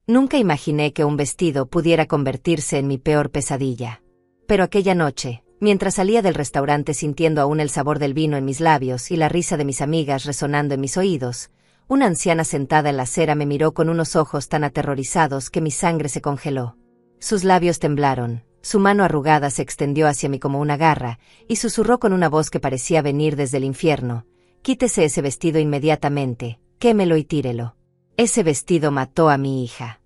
Nunca imaginé que un vestido pudiera convertirse en mi peor pesadilla. Pero aquella noche, mientras salía del restaurante sintiendo aún el sabor del vino en mis labios y la risa de mis amigas resonando en mis oídos, una anciana sentada en la acera me miró con unos ojos tan aterrorizados que mi sangre se congeló. Sus labios temblaron, su mano arrugada se extendió hacia mí como una garra, y susurró con una voz que parecía venir desde el infierno: «Quítese ese vestido inmediatamente, quémelo y tírelo. Ese vestido mató a mi hija».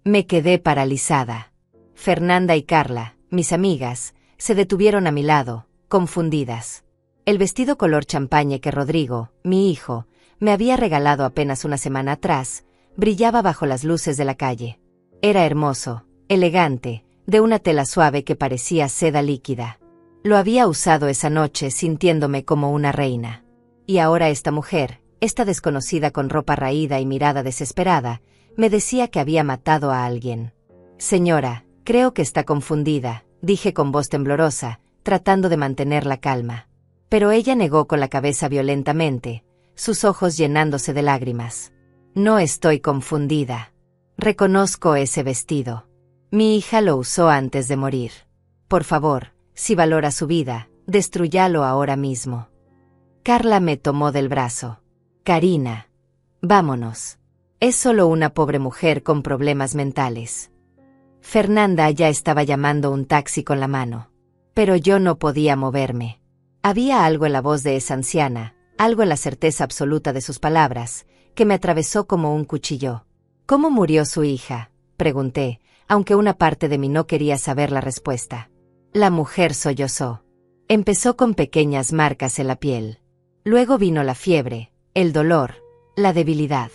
Me quedé paralizada. Fernanda y Carla, mis amigas, se detuvieron a mi lado, confundidas. El vestido color champaña que Rodrigo, mi hijo, me había regalado apenas una semana atrás, brillaba bajo las luces de la calle. Era hermoso, elegante, de una tela suave que parecía seda líquida. Lo había usado esa noche sintiéndome como una reina. Y ahora esta mujer, esta desconocida con ropa raída y mirada desesperada, me decía que había matado a alguien. «Señora, creo que está confundida», dije con voz temblorosa, tratando de mantener la calma. Pero ella negó con la cabeza violentamente, sus ojos llenándose de lágrimas. «No estoy confundida. Reconozco ese vestido. Mi hija lo usó antes de morir. Por favor, si valora su vida, destrúyalo ahora mismo». Carla me tomó del brazo. «Karina, vámonos. Es solo una pobre mujer con problemas mentales». Fernanda ya estaba llamando un taxi con la mano. Pero yo no podía moverme. Había algo en la voz de esa anciana, algo en la certeza absoluta de sus palabras, que me atravesó como un cuchillo. «¿Cómo murió su hija?», pregunté, aunque una parte de mí no quería saber la respuesta. La mujer sollozó. Empezó con pequeñas marcas en la piel. Luego vino la fiebre, el dolor, la debilidad.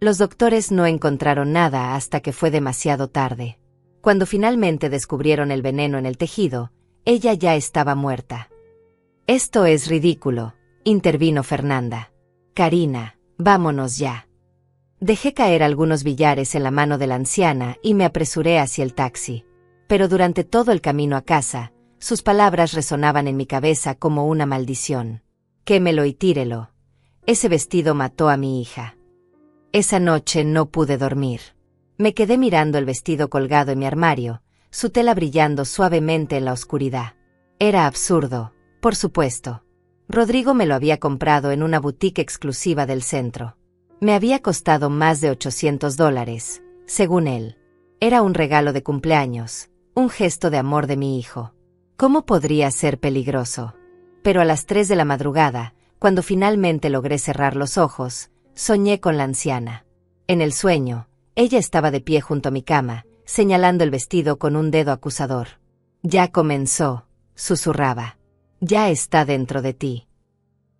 Los doctores no encontraron nada hasta que fue demasiado tarde. Cuando finalmente descubrieron el veneno en el tejido, ella ya estaba muerta. «Esto es ridículo», intervino Fernanda. «Karina, vámonos ya». Dejé caer algunos billares en la mano de la anciana y me apresuré hacia el taxi. Pero durante todo el camino a casa, sus palabras resonaban en mi cabeza como una maldición. «Quémelo y tírelo. Ese vestido mató a mi hija». Esa noche no pude dormir. Me quedé mirando el vestido colgado en mi armario, su tela brillando suavemente en la oscuridad. Era absurdo, por supuesto. Rodrigo me lo había comprado en una boutique exclusiva del centro. Me había costado más de $800, según él. Era un regalo de cumpleaños, un gesto de amor de mi hijo. ¿Cómo podría ser peligroso? Pero a las 3 de la madrugada, cuando finalmente logré cerrar los ojos, soñé con la anciana. En el sueño, ella estaba de pie junto a mi cama, señalando el vestido con un dedo acusador. «Ya comenzó», susurraba. «Ya está dentro de ti».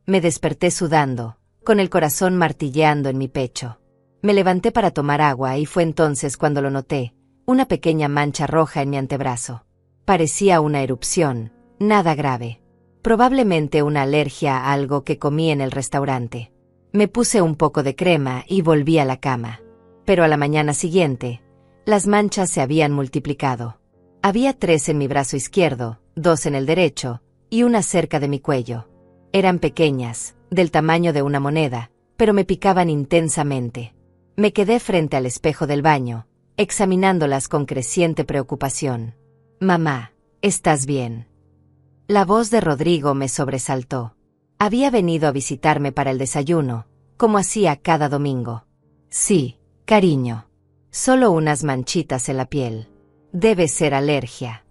Me desperté sudando, con el corazón martilleando en mi pecho. Me levanté para tomar agua y fue entonces cuando lo noté, una pequeña mancha roja en mi antebrazo. Parecía una erupción, nada grave. Probablemente una alergia a algo que comí en el restaurante. Me puse un poco de crema y volví a la cama. Pero a la mañana siguiente, las manchas se habían multiplicado. Había 3 en mi brazo izquierdo, 2 en el derecho, y una cerca de mi cuello. Eran pequeñas, del tamaño de una moneda, pero me picaban intensamente. Me quedé frente al espejo del baño, examinándolas con creciente preocupación. «Mamá, ¿estás bien?». La voz de Rodrigo me sobresaltó. Había venido a visitarme para el desayuno, como hacía cada domingo. «Sí, cariño. Solo unas manchitas en la piel. Debe ser alergia».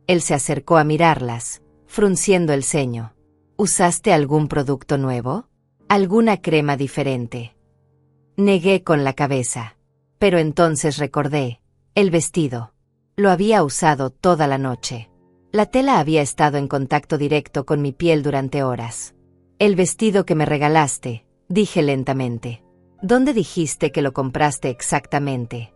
Él se acercó a mirarlas, frunciendo el ceño. «¿Usaste algún producto nuevo? ¿Alguna crema diferente?». Negué con la cabeza. Pero entonces recordé, el vestido. Lo había usado toda la noche. La tela había estado en contacto directo con mi piel durante horas. «El vestido que me regalaste», dije lentamente. «¿Dónde dijiste que lo compraste exactamente?».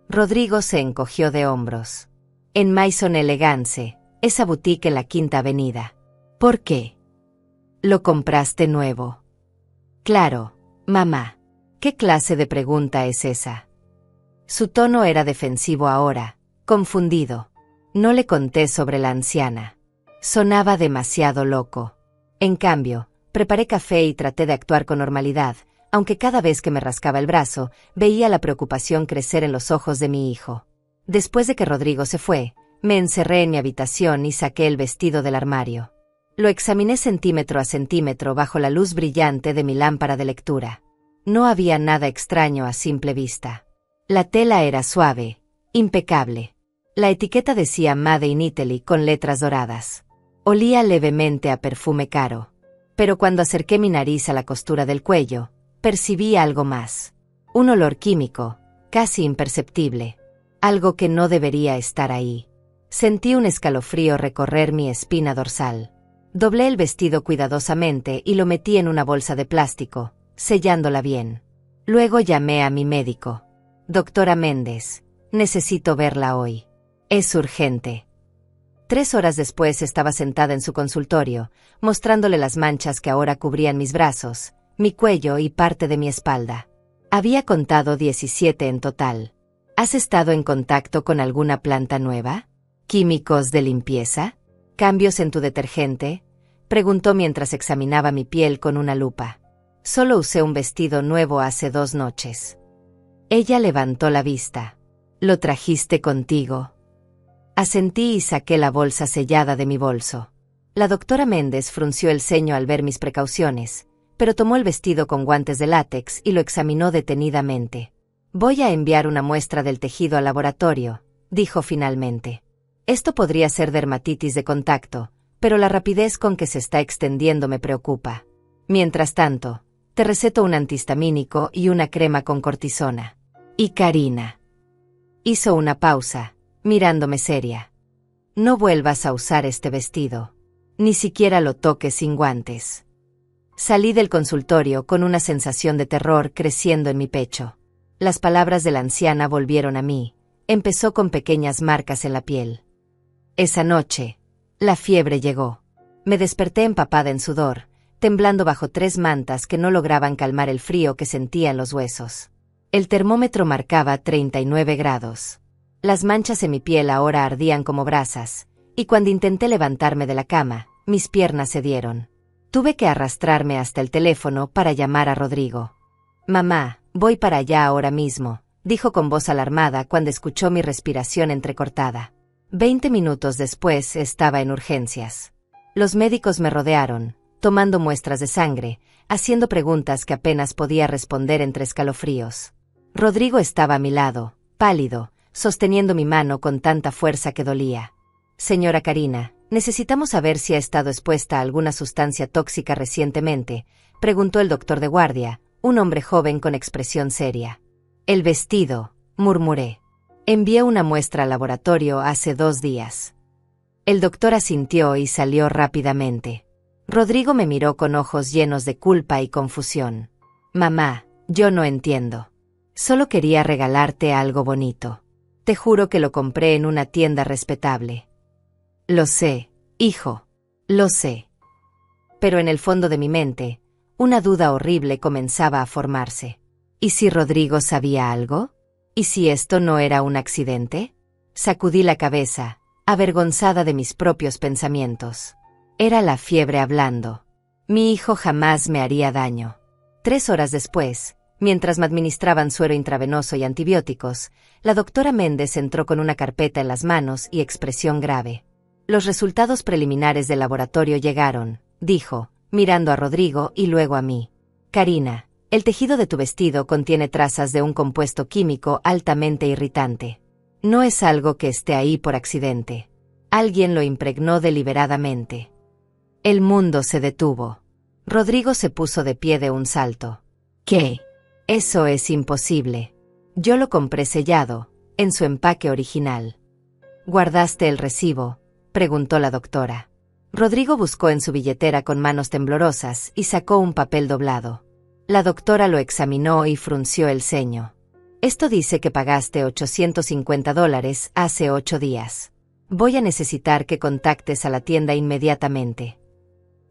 Rodrigo se encogió de hombros. «En Maison Elegance, esa boutique en la Quinta Avenida». «¿Por qué?». «Lo compraste nuevo». «Claro, mamá. ¿Qué clase de pregunta es esa?». Su tono era defensivo ahora, confundido. No le conté sobre la anciana. Sonaba demasiado loco. En cambio, preparé café y traté de actuar con normalidad, aunque cada vez que me rascaba el brazo, veía la preocupación crecer en los ojos de mi hijo. Después de que Rodrigo se fue, me encerré en mi habitación y saqué el vestido del armario. Lo examiné centímetro a centímetro bajo la luz brillante de mi lámpara de lectura. No había nada extraño a simple vista. La tela era suave, impecable. La etiqueta decía Made in Italy con letras doradas. Olía levemente a perfume caro. Pero cuando acerqué mi nariz a la costura del cuello, percibí algo más. Un olor químico, casi imperceptible. Algo que no debería estar ahí. Sentí un escalofrío recorrer mi espina dorsal. Doblé el vestido cuidadosamente y lo metí en una bolsa de plástico, sellándola bien. Luego llamé a mi médico. Doctora Méndez, necesito verla hoy. Es urgente. 3 horas después estaba sentada en su consultorio, mostrándole las manchas que ahora cubrían mis brazos, mi cuello y parte de mi espalda. Había contado 17 en total. ¿Has estado en contacto con alguna planta nueva? ¿Químicos de limpieza? ¿Cambios en tu detergente? Preguntó mientras examinaba mi piel con una lupa. Solo usé un vestido nuevo hace 2 noches. Ella levantó la vista. ¿Lo trajiste contigo? Asentí y saqué la bolsa sellada de mi bolso. La doctora Méndez frunció el ceño al ver mis precauciones, pero tomó el vestido con guantes de látex y lo examinó detenidamente. Voy a enviar una muestra del tejido al laboratorio, dijo finalmente. Esto podría ser dermatitis de contacto, pero la rapidez con que se está extendiendo me preocupa. Mientras tanto, te receto un antihistamínico y una crema con cortisona. Y Karina. Hizo una pausa, mirándome seria. No vuelvas a usar este vestido. Ni siquiera lo toques sin guantes. Salí del consultorio con una sensación de terror creciendo en mi pecho. Las palabras de la anciana volvieron a mí. Empezó con pequeñas marcas en la piel. Esa noche, la fiebre llegó. Me desperté empapada en sudor, temblando bajo 3 mantas que no lograban calmar el frío que sentía en los huesos. El termómetro marcaba 39 grados. Las manchas en mi piel ahora ardían como brasas, y cuando intenté levantarme de la cama, mis piernas cedieron. Tuve que arrastrarme hasta el teléfono para llamar a Rodrigo. Mamá, voy para allá ahora mismo, dijo con voz alarmada cuando escuchó mi respiración entrecortada. 20 minutos después estaba en urgencias. Los médicos me rodearon, tomando muestras de sangre, haciendo preguntas que apenas podía responder entre escalofríos. Rodrigo estaba a mi lado, pálido, sosteniendo mi mano con tanta fuerza que dolía. Señora Karina, necesitamos saber si ha estado expuesta a alguna sustancia tóxica recientemente, preguntó el doctor de guardia, un hombre joven con expresión seria. El vestido, murmuré. Envié una muestra al laboratorio hace 2 días. El doctor asintió y salió rápidamente. Rodrigo me miró con ojos llenos de culpa y confusión. Mamá, yo no entiendo. Solo quería regalarte algo bonito. Te juro que lo compré en una tienda respetable. Lo sé, hijo. Lo sé. Pero en el fondo de mi mente, una duda horrible comenzaba a formarse. ¿Y si Rodrigo sabía algo? ¿Y si esto no era un accidente? Sacudí la cabeza, avergonzada de mis propios pensamientos. Era la fiebre hablando. Mi hijo jamás me haría daño. 3 horas después, mientras me administraban suero intravenoso y antibióticos, la doctora Méndez entró con una carpeta en las manos y expresión grave. Los resultados preliminares del laboratorio llegaron, dijo, mirando a Rodrigo y luego a mí. Karina, el tejido de tu vestido contiene trazas de un compuesto químico altamente irritante. No es algo que esté ahí por accidente. Alguien lo impregnó deliberadamente. El mundo se detuvo. Rodrigo se puso de pie de un salto. ¿Qué? Eso es imposible. Yo lo compré sellado, en su empaque original. ¿Guardaste el recibo?, preguntó la doctora. Rodrigo buscó en su billetera con manos temblorosas y sacó un papel doblado. La doctora lo examinó y frunció el ceño. Esto dice que pagaste $850 hace 8 días. Voy a necesitar que contactes a la tienda inmediatamente.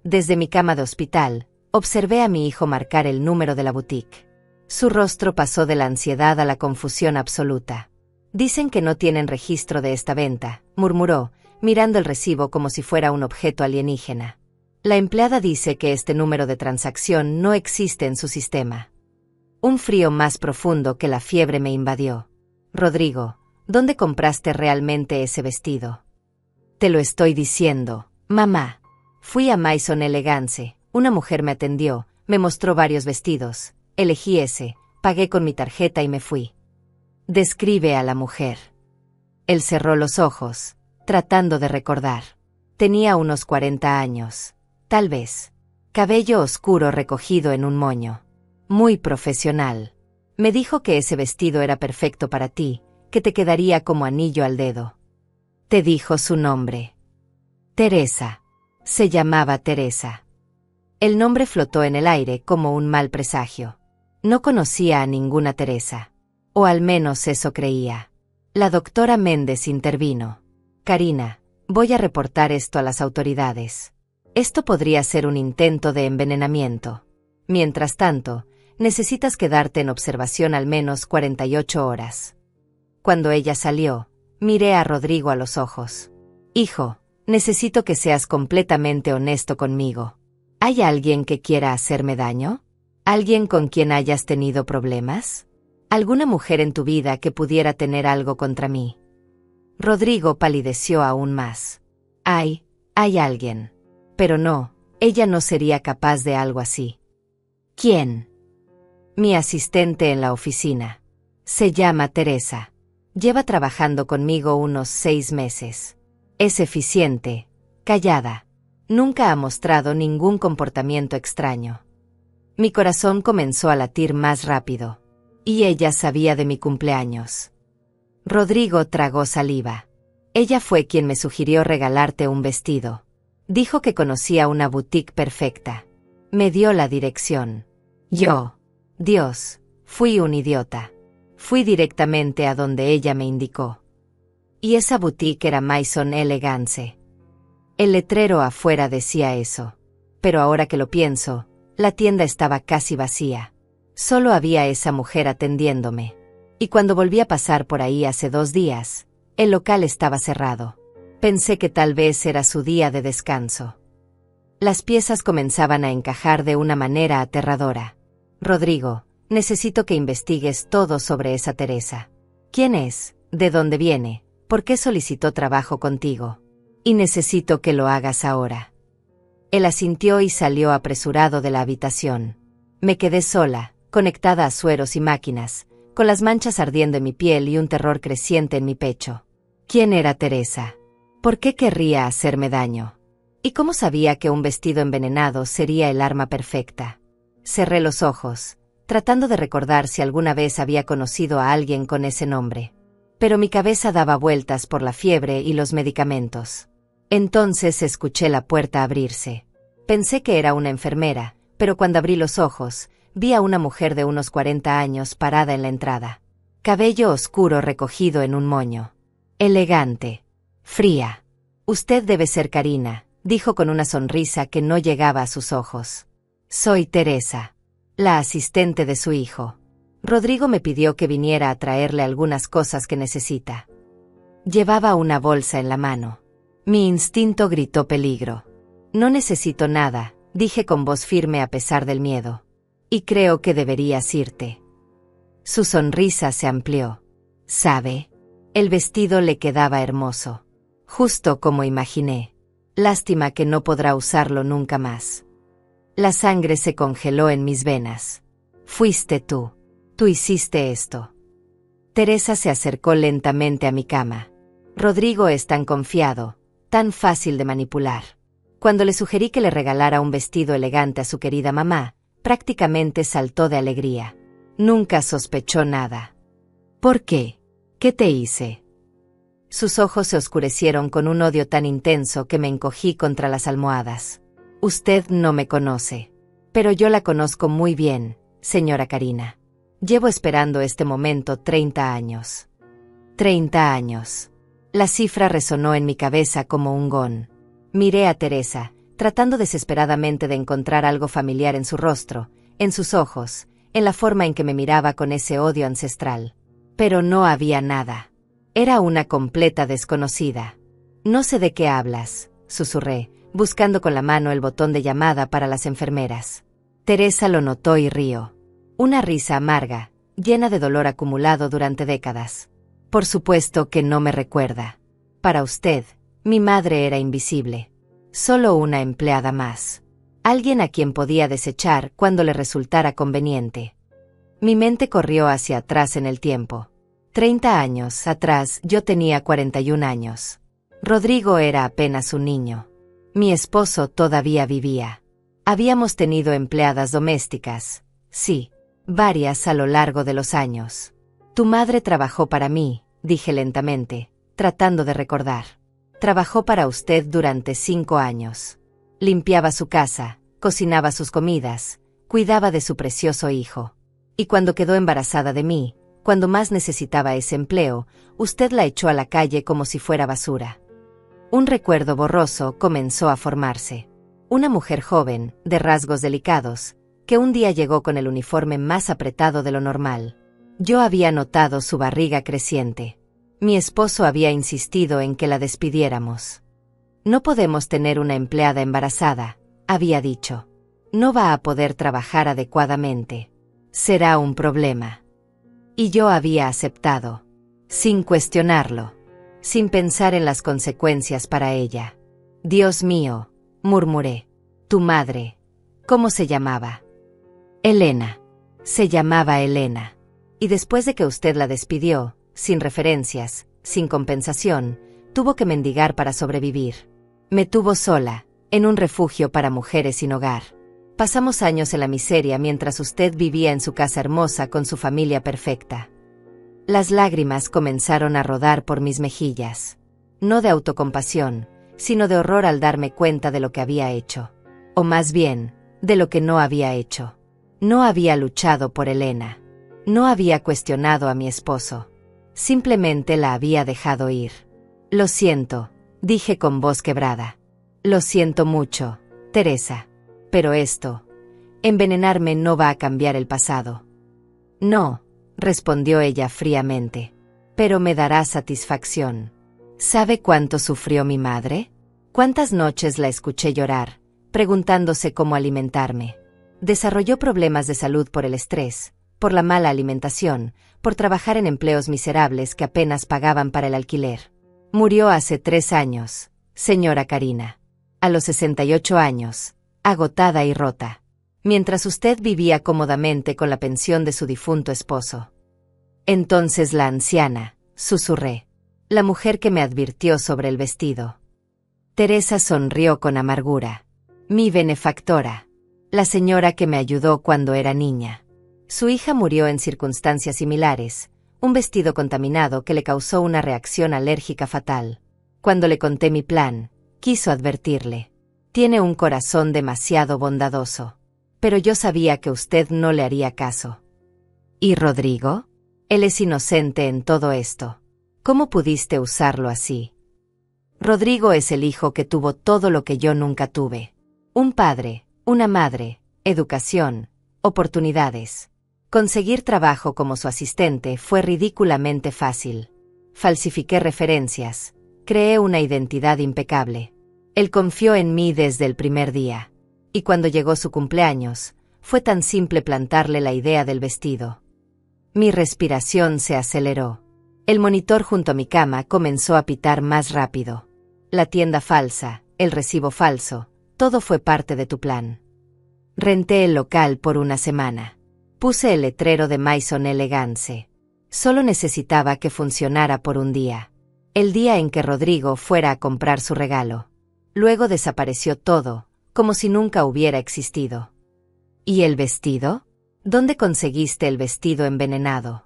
Desde mi cama de hospital, observé a mi hijo marcar el número de la boutique. Su rostro pasó de la ansiedad a la confusión absoluta. Dicen que no tienen registro de esta venta, murmuró, mirando el recibo como si fuera un objeto alienígena. La empleada dice que este número de transacción no existe en su sistema. Un frío más profundo que la fiebre me invadió. Rodrigo, ¿dónde compraste realmente ese vestido? Te lo estoy diciendo, mamá. Fui a Maison Elegance, una mujer me atendió, me mostró varios vestidos, elegí ese, pagué con mi tarjeta y me fui. Describe a la mujer. Él cerró los ojos, tratando de recordar. Tenía unos 40 años, tal vez. Cabello oscuro recogido en un moño. Muy profesional. Me dijo que ese vestido era perfecto para ti, que te quedaría como anillo al dedo. Te dijo su nombre. Teresa. Se llamaba Teresa. El nombre flotó en el aire como un mal presagio. No conocía a ninguna Teresa. O al menos eso creía. La doctora Méndez intervino. Karina, voy a reportar esto a las autoridades. Esto podría ser un intento de envenenamiento. Mientras tanto, necesitas quedarte en observación al menos 48 horas. Cuando ella salió, miré a Rodrigo a los ojos. Hijo, necesito que seas completamente honesto conmigo. ¿Hay alguien que quiera hacerme daño? ¿Alguien con quien hayas tenido problemas? ¿Alguna mujer en tu vida que pudiera tener algo contra mí? Rodrigo palideció aún más. Hay alguien. Pero no, ella no sería capaz de algo así. ¿Quién? Mi asistente en la oficina. Se llama Teresa. Lleva trabajando conmigo unos 6 meses. Es eficiente, callada. Nunca ha mostrado ningún comportamiento extraño. Mi corazón comenzó a latir más rápido. Y ella sabía de mi cumpleaños. Rodrigo tragó saliva. Ella fue quien me sugirió regalarte un vestido. Dijo que conocía una boutique perfecta. Me dio la dirección. Dios, fui un idiota. Fui directamente a donde ella me indicó. Y esa boutique era Maison Elegance. El letrero afuera decía eso. Pero ahora que lo pienso, la tienda estaba casi vacía. Solo había esa mujer atendiéndome. Y cuando volví a pasar por ahí hace 2 días, el local estaba cerrado. Pensé que tal vez era su día de descanso. Las piezas comenzaban a encajar de una manera aterradora. Rodrigo, necesito que investigues todo sobre esa Teresa. ¿Quién es? ¿De dónde viene? ¿Por qué solicitó trabajo contigo? Y necesito que lo hagas ahora. Él asintió y salió apresurado de la habitación. Me quedé sola, conectada a sueros y máquinas, con las manchas ardiendo en mi piel y un terror creciente en mi pecho. ¿Quién era Teresa? ¿Por qué querría hacerme daño? ¿Y cómo sabía que un vestido envenenado sería el arma perfecta? Cerré los ojos, tratando de recordar si alguna vez había conocido a alguien con ese nombre. Pero mi cabeza daba vueltas por la fiebre y los medicamentos. Entonces escuché la puerta abrirse. Pensé que era una enfermera, pero cuando abrí los ojos, vi a una mujer de unos 40 años parada en la entrada. Cabello oscuro recogido en un moño. Elegante. Fría. Usted debe ser Karina, dijo con una sonrisa que no llegaba a sus ojos. Soy Teresa, la asistente de su hijo. Rodrigo me pidió que viniera a traerle algunas cosas que necesita. Llevaba una bolsa en la mano. Mi instinto gritó peligro. No necesito nada, dije con voz firme a pesar del miedo. Y creo que deberías irte. Su sonrisa se amplió. ¿Sabe? El vestido le quedaba hermoso. Justo como imaginé. Lástima que no podrá usarlo nunca más. La sangre se congeló en mis venas. Fuiste tú. Tú hiciste esto. Teresa se acercó lentamente a mi cama. Rodrigo es tan confiado, tan fácil de manipular. Cuando le sugerí que le regalara un vestido elegante a su querida mamá, prácticamente saltó de alegría. Nunca sospechó nada. ¿Por qué? ¿Qué te hice? Sus ojos se oscurecieron con un odio tan intenso que me encogí contra las almohadas. Usted no me conoce. Pero yo la conozco muy bien, señora Karina. Llevo esperando este momento 30 años. 30 años. La cifra resonó en mi cabeza como un gong. Miré a Teresa, tratando desesperadamente de encontrar algo familiar en su rostro, en sus ojos, en la forma en que me miraba con ese odio ancestral. Pero no había nada. Era una completa desconocida. No sé de qué hablas, susurré, buscando con la mano el botón de llamada para las enfermeras. Teresa lo notó y rió. Una risa amarga, llena de dolor acumulado durante décadas. Por supuesto que no me recuerda. Para usted, mi madre era invisible. Solo una empleada más. Alguien a quien podía desechar cuando le resultara conveniente. Mi mente corrió hacia atrás en el tiempo. 30 años atrás yo tenía 41 años. Rodrigo era apenas un niño. Mi esposo todavía vivía. Habíamos tenido empleadas domésticas, sí, varias a lo largo de los años. Tu madre trabajó para mí, dije lentamente, tratando de recordar. Trabajó para usted durante 5 años. Limpiaba su casa, cocinaba sus comidas, cuidaba de su precioso hijo. Y cuando quedó embarazada de mí, cuando más necesitaba ese empleo, usted la echó a la calle como si fuera basura. Un recuerdo borroso comenzó a formarse. Una mujer joven, de rasgos delicados, que un día llegó con el uniforme más apretado de lo normal. Yo había notado su barriga creciente. Mi esposo había insistido en que la despidiéramos. No podemos tener una empleada embarazada, había dicho. No va a poder trabajar adecuadamente. Será un problema. Y yo había aceptado, sin cuestionarlo, sin pensar en las consecuencias para ella. Dios mío, murmuré. Tu madre, ¿cómo se llamaba? Elena. Se llamaba Elena. Y después de que usted la despidió, sin referencias, sin compensación, tuvo que mendigar para sobrevivir. Me tuvo sola, en un refugio para mujeres sin hogar. Pasamos años en la miseria mientras usted vivía en su casa hermosa con su familia perfecta. Las lágrimas comenzaron a rodar por mis mejillas. No de autocompasión, sino de horror al darme cuenta de lo que había hecho. O más bien, de lo que no había hecho. No había luchado por Elena. No había cuestionado a mi esposo. Simplemente la había dejado ir. Lo siento, dije con voz quebrada. Lo siento mucho, Teresa. Pero esto, envenenarme no va a cambiar el pasado. No, respondió ella fríamente. Pero me dará satisfacción. ¿Sabe cuánto sufrió mi madre? ¿Cuántas noches la escuché llorar, preguntándose cómo alimentarme? Desarrolló problemas de salud por el estrés, por la mala alimentación, por trabajar en empleos miserables que apenas pagaban para el alquiler. Murió hace 3 años, señora Karina. A los 68 años. Agotada y rota, mientras usted vivía cómodamente con la pensión de su difunto esposo. Entonces la anciana, susurré, la mujer que me advirtió sobre el vestido. Teresa sonrió con amargura. Mi benefactora, la señora que me ayudó cuando era niña. Su hija murió en circunstancias similares, un vestido contaminado que le causó una reacción alérgica fatal. Cuando le conté mi plan, quiso advertirle. Tiene un corazón demasiado bondadoso. Pero yo sabía que usted no le haría caso. ¿Y Rodrigo? Él es inocente en todo esto. ¿Cómo pudiste usarlo así? Rodrigo es el hijo que tuvo todo lo que yo nunca tuve. Un padre, una madre, educación, oportunidades. Conseguir trabajo como su asistente fue ridículamente fácil. Falsifiqué referencias. Creé una identidad impecable. Él confió en mí desde el primer día. Y cuando llegó su cumpleaños, fue tan simple plantarle la idea del vestido. Mi respiración se aceleró. El monitor junto a mi cama comenzó a pitar más rápido. La tienda falsa, el recibo falso, todo fue parte de tu plan. Renté el local por 1 semana. Puse el letrero de Maison Elegance. Solo necesitaba que funcionara por un día. El día en que Rodrigo fuera a comprar su regalo. Luego desapareció todo, como si nunca hubiera existido. ¿Y el vestido? ¿Dónde conseguiste el vestido envenenado?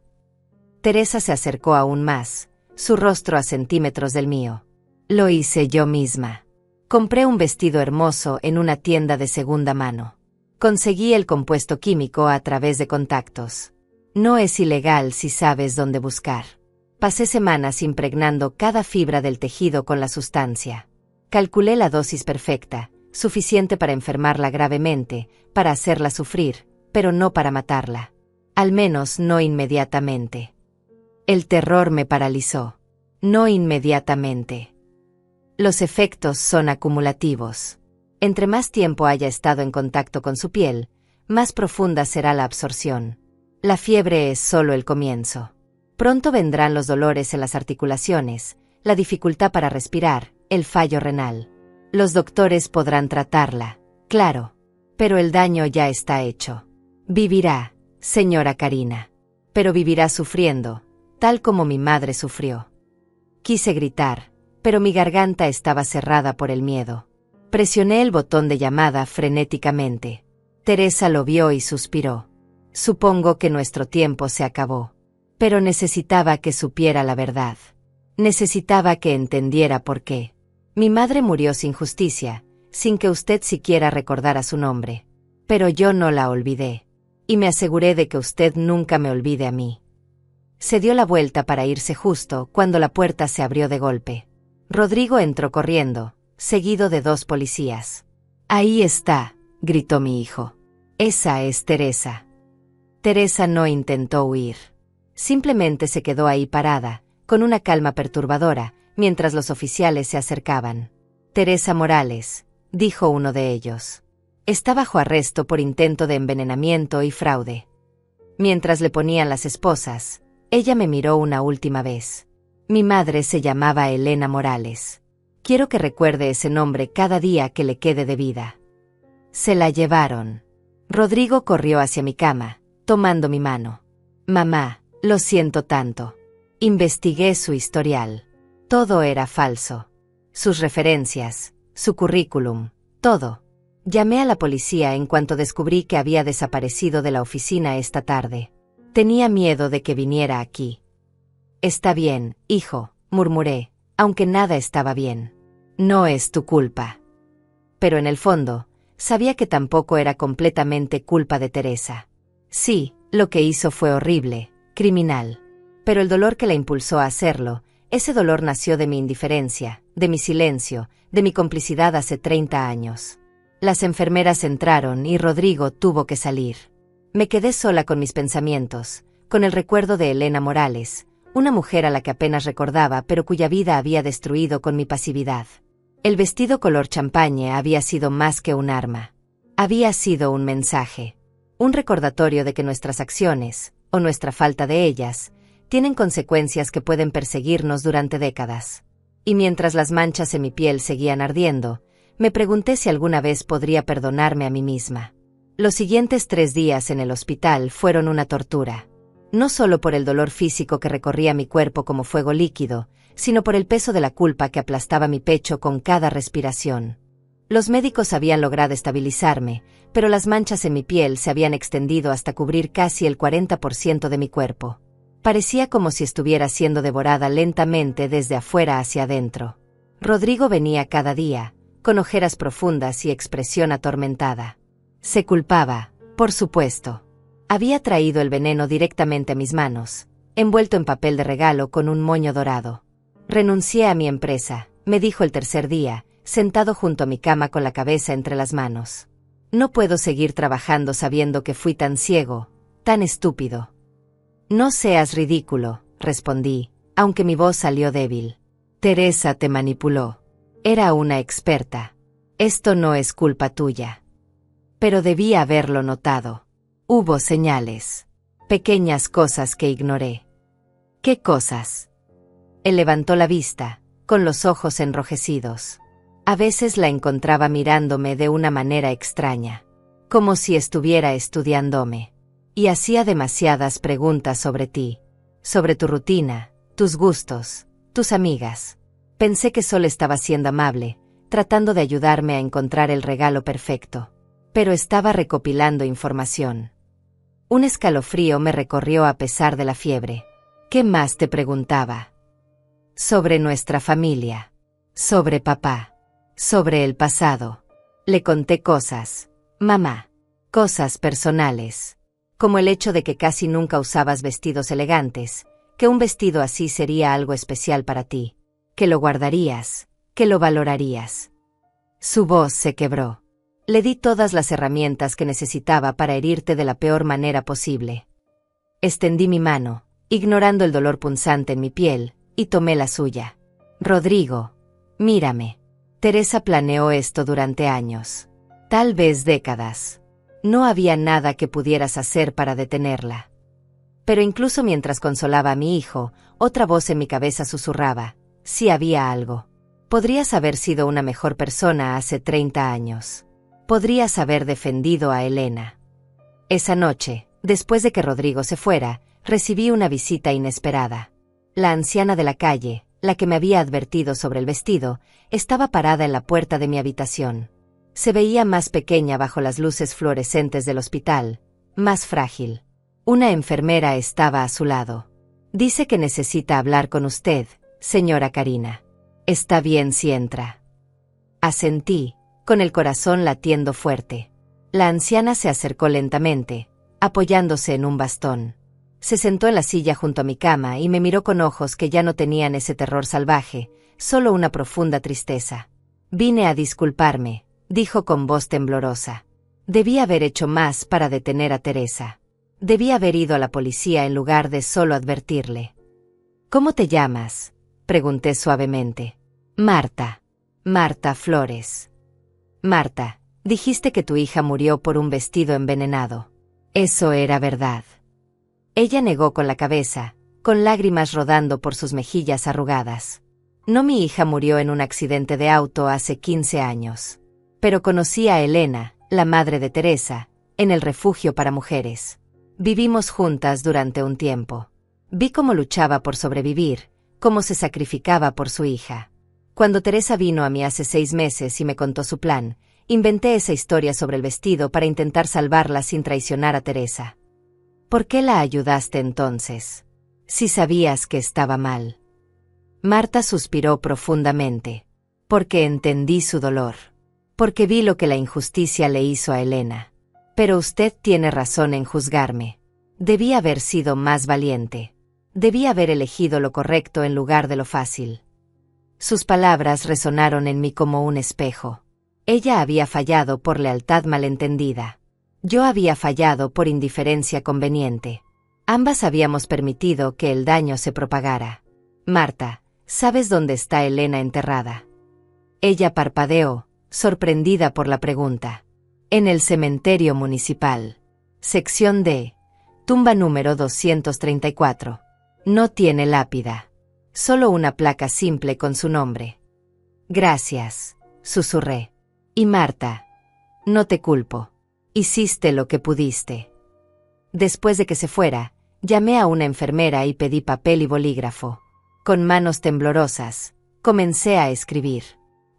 Teresa se acercó aún más, su rostro a centímetros del mío. Lo hice yo misma. Compré un vestido hermoso en una tienda de segunda mano. Conseguí el compuesto químico a través de contactos. No es ilegal si sabes dónde buscar. Pasé semanas impregnando cada fibra del tejido con la sustancia. Calculé la dosis perfecta, suficiente para enfermarla gravemente, para hacerla sufrir, pero no para matarla. Al menos no inmediatamente. El terror me paralizó. No inmediatamente. Los efectos son acumulativos. Entre más tiempo haya estado en contacto con su piel, más profunda será la absorción. La fiebre es solo el comienzo. Pronto vendrán los dolores en las articulaciones, la dificultad para respirar, el fallo renal. Los doctores podrán tratarla, claro, pero el daño ya está hecho. Vivirá, señora Karina, pero vivirá sufriendo, tal como mi madre sufrió. Quise gritar, pero mi garganta estaba cerrada por el miedo. Presioné el botón de llamada frenéticamente. Teresa lo vio y suspiró. Supongo que nuestro tiempo se acabó. Pero necesitaba que supiera la verdad. Necesitaba que entendiera por qué. Mi madre murió sin justicia, sin que usted siquiera recordara su nombre. Pero yo no la olvidé. Y me aseguré de que usted nunca me olvide a mí. Se dio la vuelta para irse justo cuando la puerta se abrió de golpe. Rodrigo entró corriendo, seguido de 2 policías. «Ahí está», gritó mi hijo. «Esa es Teresa». Teresa no intentó huir. Simplemente se quedó ahí parada, con una calma perturbadora, mientras los oficiales se acercaban. «Teresa Morales», dijo uno de ellos. «Está bajo arresto por intento de envenenamiento y fraude». Mientras le ponían las esposas, ella me miró una última vez. Mi madre se llamaba Elena Morales. Quiero que recuerde ese nombre cada día que le quede de vida. Se la llevaron. Rodrigo corrió hacia mi cama, tomando mi mano. «Mamá, lo siento tanto». Investigué su historial. Todo era falso. Sus referencias, su currículum, todo. Llamé a la policía en cuanto descubrí que había desaparecido de la oficina esta tarde. Tenía miedo de que viniera aquí. «Está bien, hijo», murmuré, aunque nada estaba bien. «No es tu culpa». Pero en el fondo, sabía que tampoco era completamente culpa de Teresa. Sí, lo que hizo fue horrible, criminal. Pero el dolor que la impulsó a hacerlo, ese dolor nació de mi indiferencia, de mi silencio, de mi complicidad hace 30 años. Las enfermeras entraron y Rodrigo tuvo que salir. Me quedé sola con mis pensamientos, con el recuerdo de Elena Morales, una mujer a la que apenas recordaba pero cuya vida había destruido con mi pasividad. El vestido color champaña había sido más que un arma. Había sido un mensaje. Un recordatorio de que nuestras acciones, o nuestra falta de ellas, tienen consecuencias que pueden perseguirnos durante décadas. Y mientras las manchas en mi piel seguían ardiendo, me pregunté si alguna vez podría perdonarme a mí misma. Los siguientes 3 días en el hospital fueron una tortura. No solo por el dolor físico que recorría mi cuerpo como fuego líquido, sino por el peso de la culpa que aplastaba mi pecho con cada respiración. Los médicos habían logrado estabilizarme, pero las manchas en mi piel se habían extendido hasta cubrir casi el 40% de mi cuerpo. Parecía como si estuviera siendo devorada lentamente desde afuera hacia adentro. Rodrigo venía cada día, con ojeras profundas y expresión atormentada. Se culpaba, por supuesto. Había traído el veneno directamente a mis manos, envuelto en papel de regalo con un moño dorado. «Renuncié a mi empresa», me dijo el tercer día, sentado junto a mi cama con la cabeza entre las manos. «No puedo seguir trabajando sabiendo que fui tan ciego, tan estúpido». «No seas ridículo», respondí, aunque mi voz salió débil. «Teresa te manipuló. Era una experta. Esto no es culpa tuya». Pero debía haberlo notado. Hubo señales. Pequeñas cosas que ignoré. ¿Qué cosas? Él levantó la vista, con los ojos enrojecidos. A veces la encontraba mirándome de una manera extraña, como si estuviera estudiándome. Y hacía demasiadas preguntas sobre ti, sobre tu rutina, tus gustos, tus amigas. Pensé que solo estaba siendo amable, tratando de ayudarme a encontrar el regalo perfecto. Pero estaba recopilando información. Un escalofrío me recorrió a pesar de la fiebre. ¿Qué más te preguntaba? Sobre nuestra familia, sobre papá, sobre el pasado. Le conté cosas, mamá, cosas personales, como el hecho de que casi nunca usabas vestidos elegantes, que un vestido así sería algo especial para ti, que lo guardarías, que lo valorarías. Su voz se quebró. Le di todas las herramientas que necesitaba para herirte de la peor manera posible. Extendí mi mano, ignorando el dolor punzante en mi piel, y tomé la suya. Rodrigo, mírame. Teresa planeó esto durante años. Tal vez décadas. No había nada que pudieras hacer para detenerla. Pero incluso mientras consolaba a mi hijo, otra voz en mi cabeza susurraba: sí había algo. Podrías haber sido una mejor persona hace 30 años. Podrías haber defendido a Elena. Esa noche, después de que Rodrigo se fuera, recibí una visita inesperada. La anciana de la calle, la que me había advertido sobre el vestido, estaba parada en la puerta de mi habitación. Se veía más pequeña bajo las luces fluorescentes del hospital, más frágil. Una enfermera estaba a su lado. Dice que necesita hablar con usted, señora Karina. Está bien si entra. Asentí, con el corazón latiendo fuerte. La anciana se acercó lentamente, apoyándose en un bastón. Se sentó en la silla junto a mi cama y me miró con ojos que ya no tenían ese terror salvaje, solo una profunda tristeza. Vine a disculparme, dijo con voz temblorosa. Debí haber hecho más para detener a Teresa. Debí haber ido a la policía en lugar de solo advertirle. ¿Cómo te llamas?, pregunté suavemente. Marta. Marta Flores. Marta, dijiste que tu hija murió por un vestido envenenado. Eso era verdad. Ella negó con la cabeza, con lágrimas rodando por sus mejillas arrugadas. No, mi hija murió en un accidente de auto hace 15 años. Pero conocí a Elena, la madre de Teresa, en el refugio para mujeres. Vivimos juntas durante un tiempo. Vi cómo luchaba por sobrevivir, cómo se sacrificaba por su hija. Cuando Teresa vino a mí hace 6 meses y me contó su plan, inventé esa historia sobre el vestido para intentar salvarla sin traicionar a Teresa. ¿Por qué la ayudaste entonces? Si sabías que estaba mal. Marta suspiró profundamente. Porque entendí su dolor. Porque vi lo que la injusticia le hizo a Elena. Pero usted tiene razón en juzgarme. Debí haber sido más valiente. Debí haber elegido lo correcto en lugar de lo fácil. Sus palabras resonaron en mí como un espejo. Ella había fallado por lealtad malentendida. Yo había fallado por indiferencia conveniente. Ambas habíamos permitido que el daño se propagara. Marta, ¿sabes dónde está Elena enterrada? Ella parpadeó, sorprendida por la pregunta. En el cementerio municipal. Sección D. Tumba número 234. No tiene lápida. Solo una placa simple con su nombre. Gracias, susurré. Y Marta, no te culpo. Hiciste lo que pudiste. Después de que se fuera, llamé a una enfermera y pedí papel y bolígrafo. Con manos temblorosas, comencé a escribir.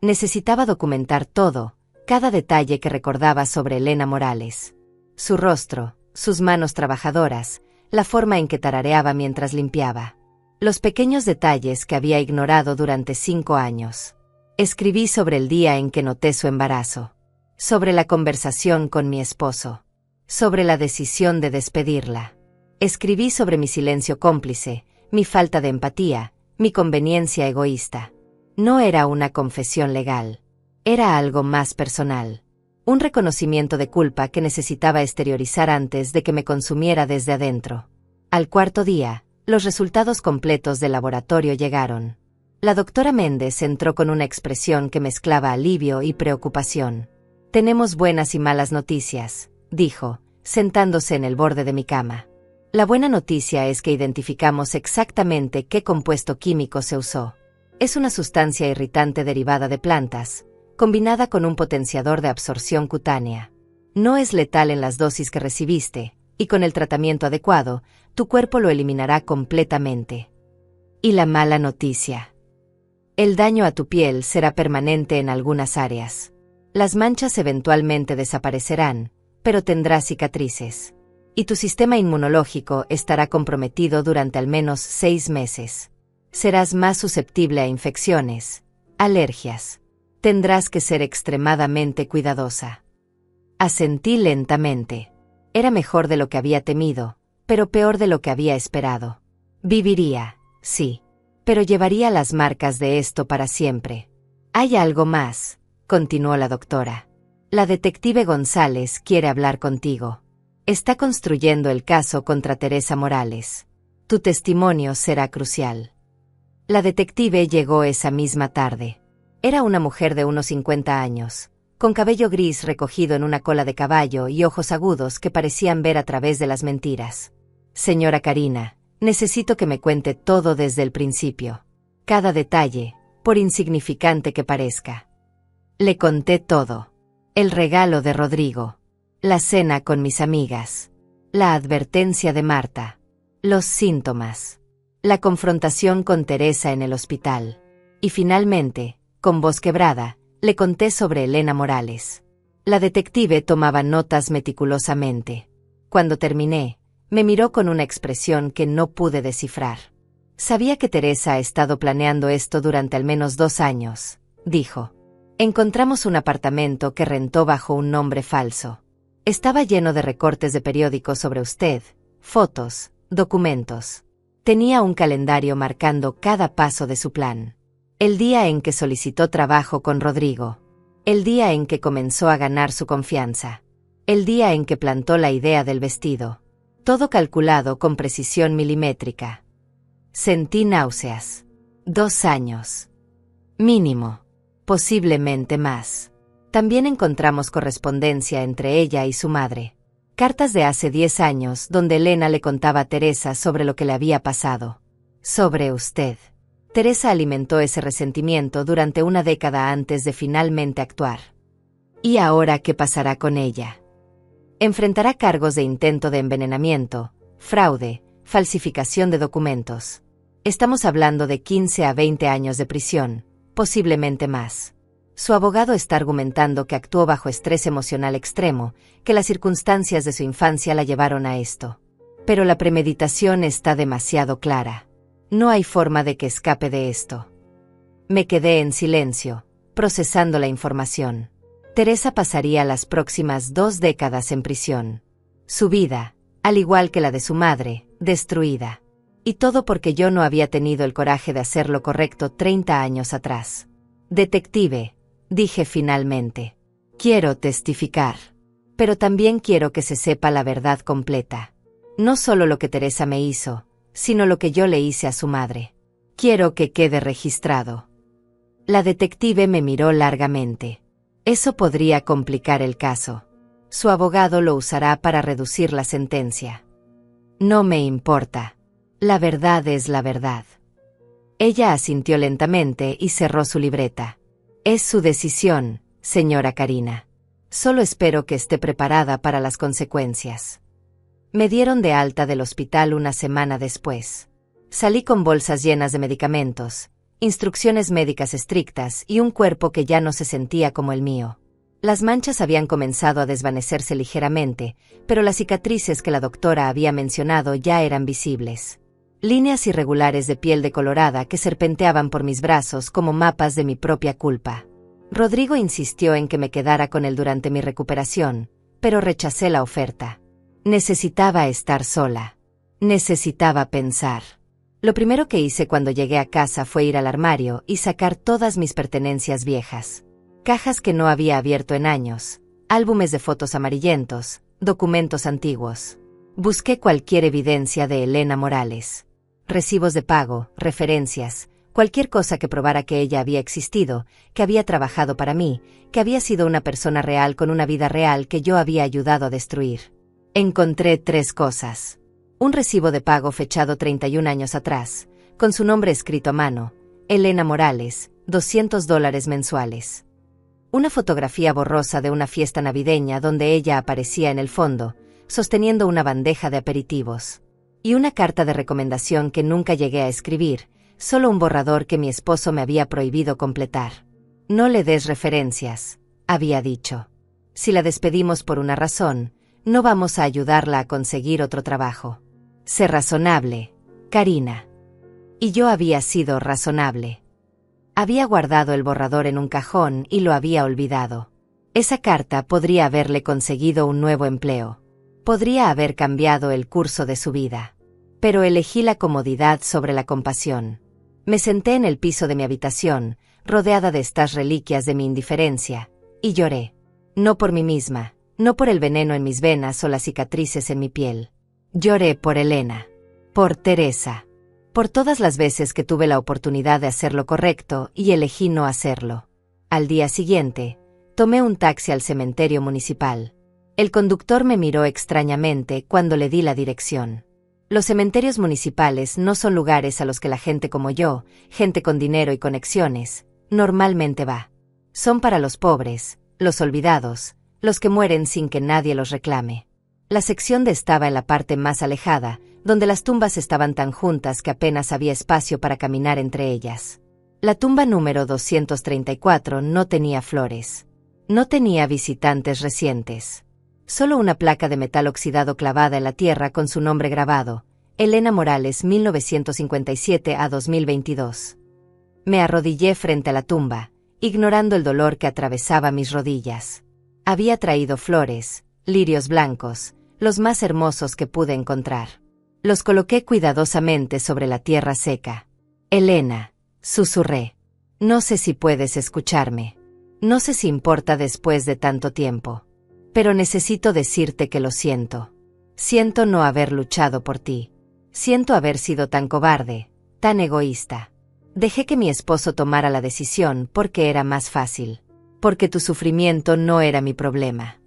Necesitaba documentar todo, cada detalle que recordaba sobre Elena Morales. Su rostro, sus manos trabajadoras, la forma en que tarareaba mientras limpiaba. Los pequeños detalles que había ignorado durante 5 años. Escribí sobre el día en que noté su embarazo. Sobre la conversación con mi esposo. Sobre la decisión de despedirla. Escribí sobre mi silencio cómplice, mi falta de empatía, mi conveniencia egoísta. No era una confesión legal. Era algo más personal. Un reconocimiento de culpa que necesitaba exteriorizar antes de que me consumiera desde adentro. Al 4.º día, los resultados completos del laboratorio llegaron. La doctora Méndez entró con una expresión que mezclaba alivio y preocupación. Tenemos buenas y malas noticias, dijo, sentándose en el borde de mi cama. La buena noticia es que identificamos exactamente qué compuesto químico se usó. Es una sustancia irritante derivada de plantas, combinada con un potenciador de absorción cutánea. No es letal en las dosis que recibiste, y con el tratamiento adecuado, tu cuerpo lo eliminará completamente. Y la mala noticia. El daño a tu piel será permanente en algunas áreas. Las manchas eventualmente desaparecerán, pero tendrás cicatrices. Y tu sistema inmunológico estará comprometido durante al menos 6 meses. Serás más susceptible a infecciones, alergias. Tendrás que ser extremadamente cuidadosa. Asentí lentamente. Era mejor de lo que había temido, pero peor de lo que había esperado. Viviría, sí, pero llevaría las marcas de esto para siempre. Hay algo más, continuó la doctora. La detective González quiere hablar contigo. Está construyendo el caso contra Teresa Morales. Tu testimonio será crucial. La detective llegó esa misma tarde. Era una mujer de unos 50 años, con cabello gris recogido en una cola de caballo y ojos agudos que parecían ver a través de las mentiras. Señora Karina, necesito que me cuente todo desde el principio. Cada detalle, por insignificante que parezca. Le conté todo. El regalo de Rodrigo. La cena con mis amigas. La advertencia de Marta. Los síntomas. La confrontación con Teresa en el hospital. Y finalmente, con voz quebrada, le conté sobre Elena Morales. La detective tomaba notas meticulosamente. Cuando terminé, me miró con una expresión que no pude descifrar. Sabía que Teresa ha estado planeando esto durante al menos 2 años, dijo. Encontramos un apartamento que rentó bajo un nombre falso. Estaba lleno de recortes de periódicos sobre usted, fotos, documentos. Tenía un calendario marcando cada paso de su plan. El día en que solicitó trabajo con Rodrigo. El día en que comenzó a ganar su confianza. El día en que plantó la idea del vestido. Todo calculado con precisión milimétrica. Sentí náuseas. 2 años. Mínimo. Posiblemente más. También encontramos correspondencia entre ella y su madre. Cartas de hace 10 años donde Elena le contaba a Teresa sobre lo que le había pasado. Sobre usted. Teresa alimentó ese resentimiento durante una década antes de finalmente actuar. ¿Y ahora qué pasará con ella? Enfrentará cargos de intento de envenenamiento, fraude, falsificación de documentos. Estamos hablando de 15 a 20 años de prisión, posiblemente más. Su abogado está argumentando que actuó bajo estrés emocional extremo, que las circunstancias de su infancia la llevaron a esto. Pero la premeditación está demasiado clara. No hay forma de que escape de esto. Me quedé en silencio, procesando la información. Teresa pasaría las próximas 2 décadas en prisión. Su vida, al igual que la de su madre, destruida. Y todo porque yo no había tenido el coraje de hacer lo correcto 30 años atrás. Detective, dije finalmente. Quiero testificar. Pero también quiero que se sepa la verdad completa. No solo lo que Teresa me hizo, sino lo que yo le hice a su madre. Quiero que quede registrado. La detective me miró largamente. Eso podría complicar el caso. Su abogado lo usará para reducir la sentencia. No me importa. La verdad es la verdad. Ella asintió lentamente y cerró su libreta. Es su decisión, señora Karina. Solo espero que esté preparada para las consecuencias. Me dieron de alta del hospital una semana después. Salí con bolsas llenas de medicamentos, instrucciones médicas estrictas y un cuerpo que ya no se sentía como el mío. Las manchas habían comenzado a desvanecerse ligeramente, pero las cicatrices que la doctora había mencionado ya eran visibles. Líneas irregulares de piel decolorada que serpenteaban por mis brazos como mapas de mi propia culpa. Rodrigo insistió en que me quedara con él durante mi recuperación, pero rechacé la oferta. Necesitaba estar sola. Necesitaba pensar. Lo primero que hice cuando llegué a casa fue ir al armario y sacar todas mis pertenencias viejas. Cajas que no había abierto en años, álbumes de fotos amarillentos, documentos antiguos. Busqué cualquier evidencia de Elena Morales. Recibos de pago, referencias, cualquier cosa que probara que ella había existido, que había trabajado para mí, que había sido una persona real con una vida real que yo había ayudado a destruir. Encontré 3 cosas. Un recibo de pago fechado 31 años atrás, con su nombre escrito a mano, Elena Morales, $200 mensuales. Una fotografía borrosa de una fiesta navideña donde ella aparecía en el fondo, sosteniendo una bandeja de aperitivos. Y una carta de recomendación que nunca llegué a escribir, solo un borrador que mi esposo me había prohibido completar. No le des referencias, había dicho. Si la despedimos por una razón, no vamos a ayudarla a conseguir otro trabajo. Sé razonable, Karina. Y yo había sido razonable. Había guardado el borrador en un cajón y lo había olvidado. Esa carta podría haberle conseguido un nuevo empleo. Podría haber cambiado el curso de su vida. Pero elegí la comodidad sobre la compasión. Me senté en el piso de mi habitación, rodeada de estas reliquias de mi indiferencia, y lloré. No por mí misma, no por el veneno en mis venas o las cicatrices en mi piel. Lloré por Elena. Por Teresa. Por todas las veces que tuve la oportunidad de hacer lo correcto y elegí no hacerlo. Al día siguiente, Tomé un taxi al cementerio municipal. El conductor me miró extrañamente cuando le di la dirección. Los cementerios municipales no son lugares a los que la gente como yo, gente con dinero y conexiones, normalmente va. Son para los pobres, los olvidados, los que mueren sin que nadie los reclame. La sección D estaba en la parte más alejada, donde las tumbas estaban tan juntas que apenas había espacio para caminar entre ellas. La tumba número 234 no tenía flores. No tenía visitantes recientes. Solo una placa de metal oxidado clavada en la tierra con su nombre grabado, Elena Morales 1957 a 2022. Me arrodillé frente a la tumba, ignorando el dolor que atravesaba mis rodillas. Había traído flores, lirios blancos, los más hermosos que pude encontrar. Los coloqué cuidadosamente sobre la tierra seca. Elena, susurré. No sé si puedes escucharme. No sé si importa después de tanto tiempo. Pero necesito decirte que lo siento. Siento no haber luchado por ti. Siento haber sido tan cobarde, tan egoísta. Dejé que mi esposo tomara la decisión porque era más fácil. Porque tu sufrimiento no era mi problema.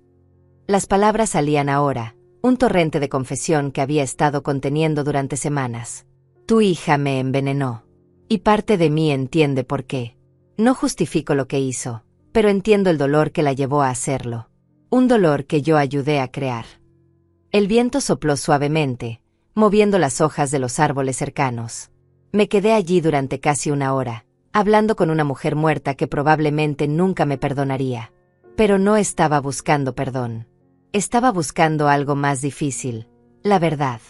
Las palabras salían ahora, un torrente de confesión que había estado conteniendo durante semanas. Tu hija me envenenó. Y parte de mí entiende por qué. No justifico lo que hizo, pero entiendo el dolor que la llevó a hacerlo. Un dolor que yo ayudé a crear. El viento sopló suavemente, moviendo las hojas de los árboles cercanos. Me quedé allí durante casi una hora, hablando con una mujer muerta que probablemente nunca me perdonaría. Pero no estaba buscando perdón. Estaba buscando algo más difícil, la verdad.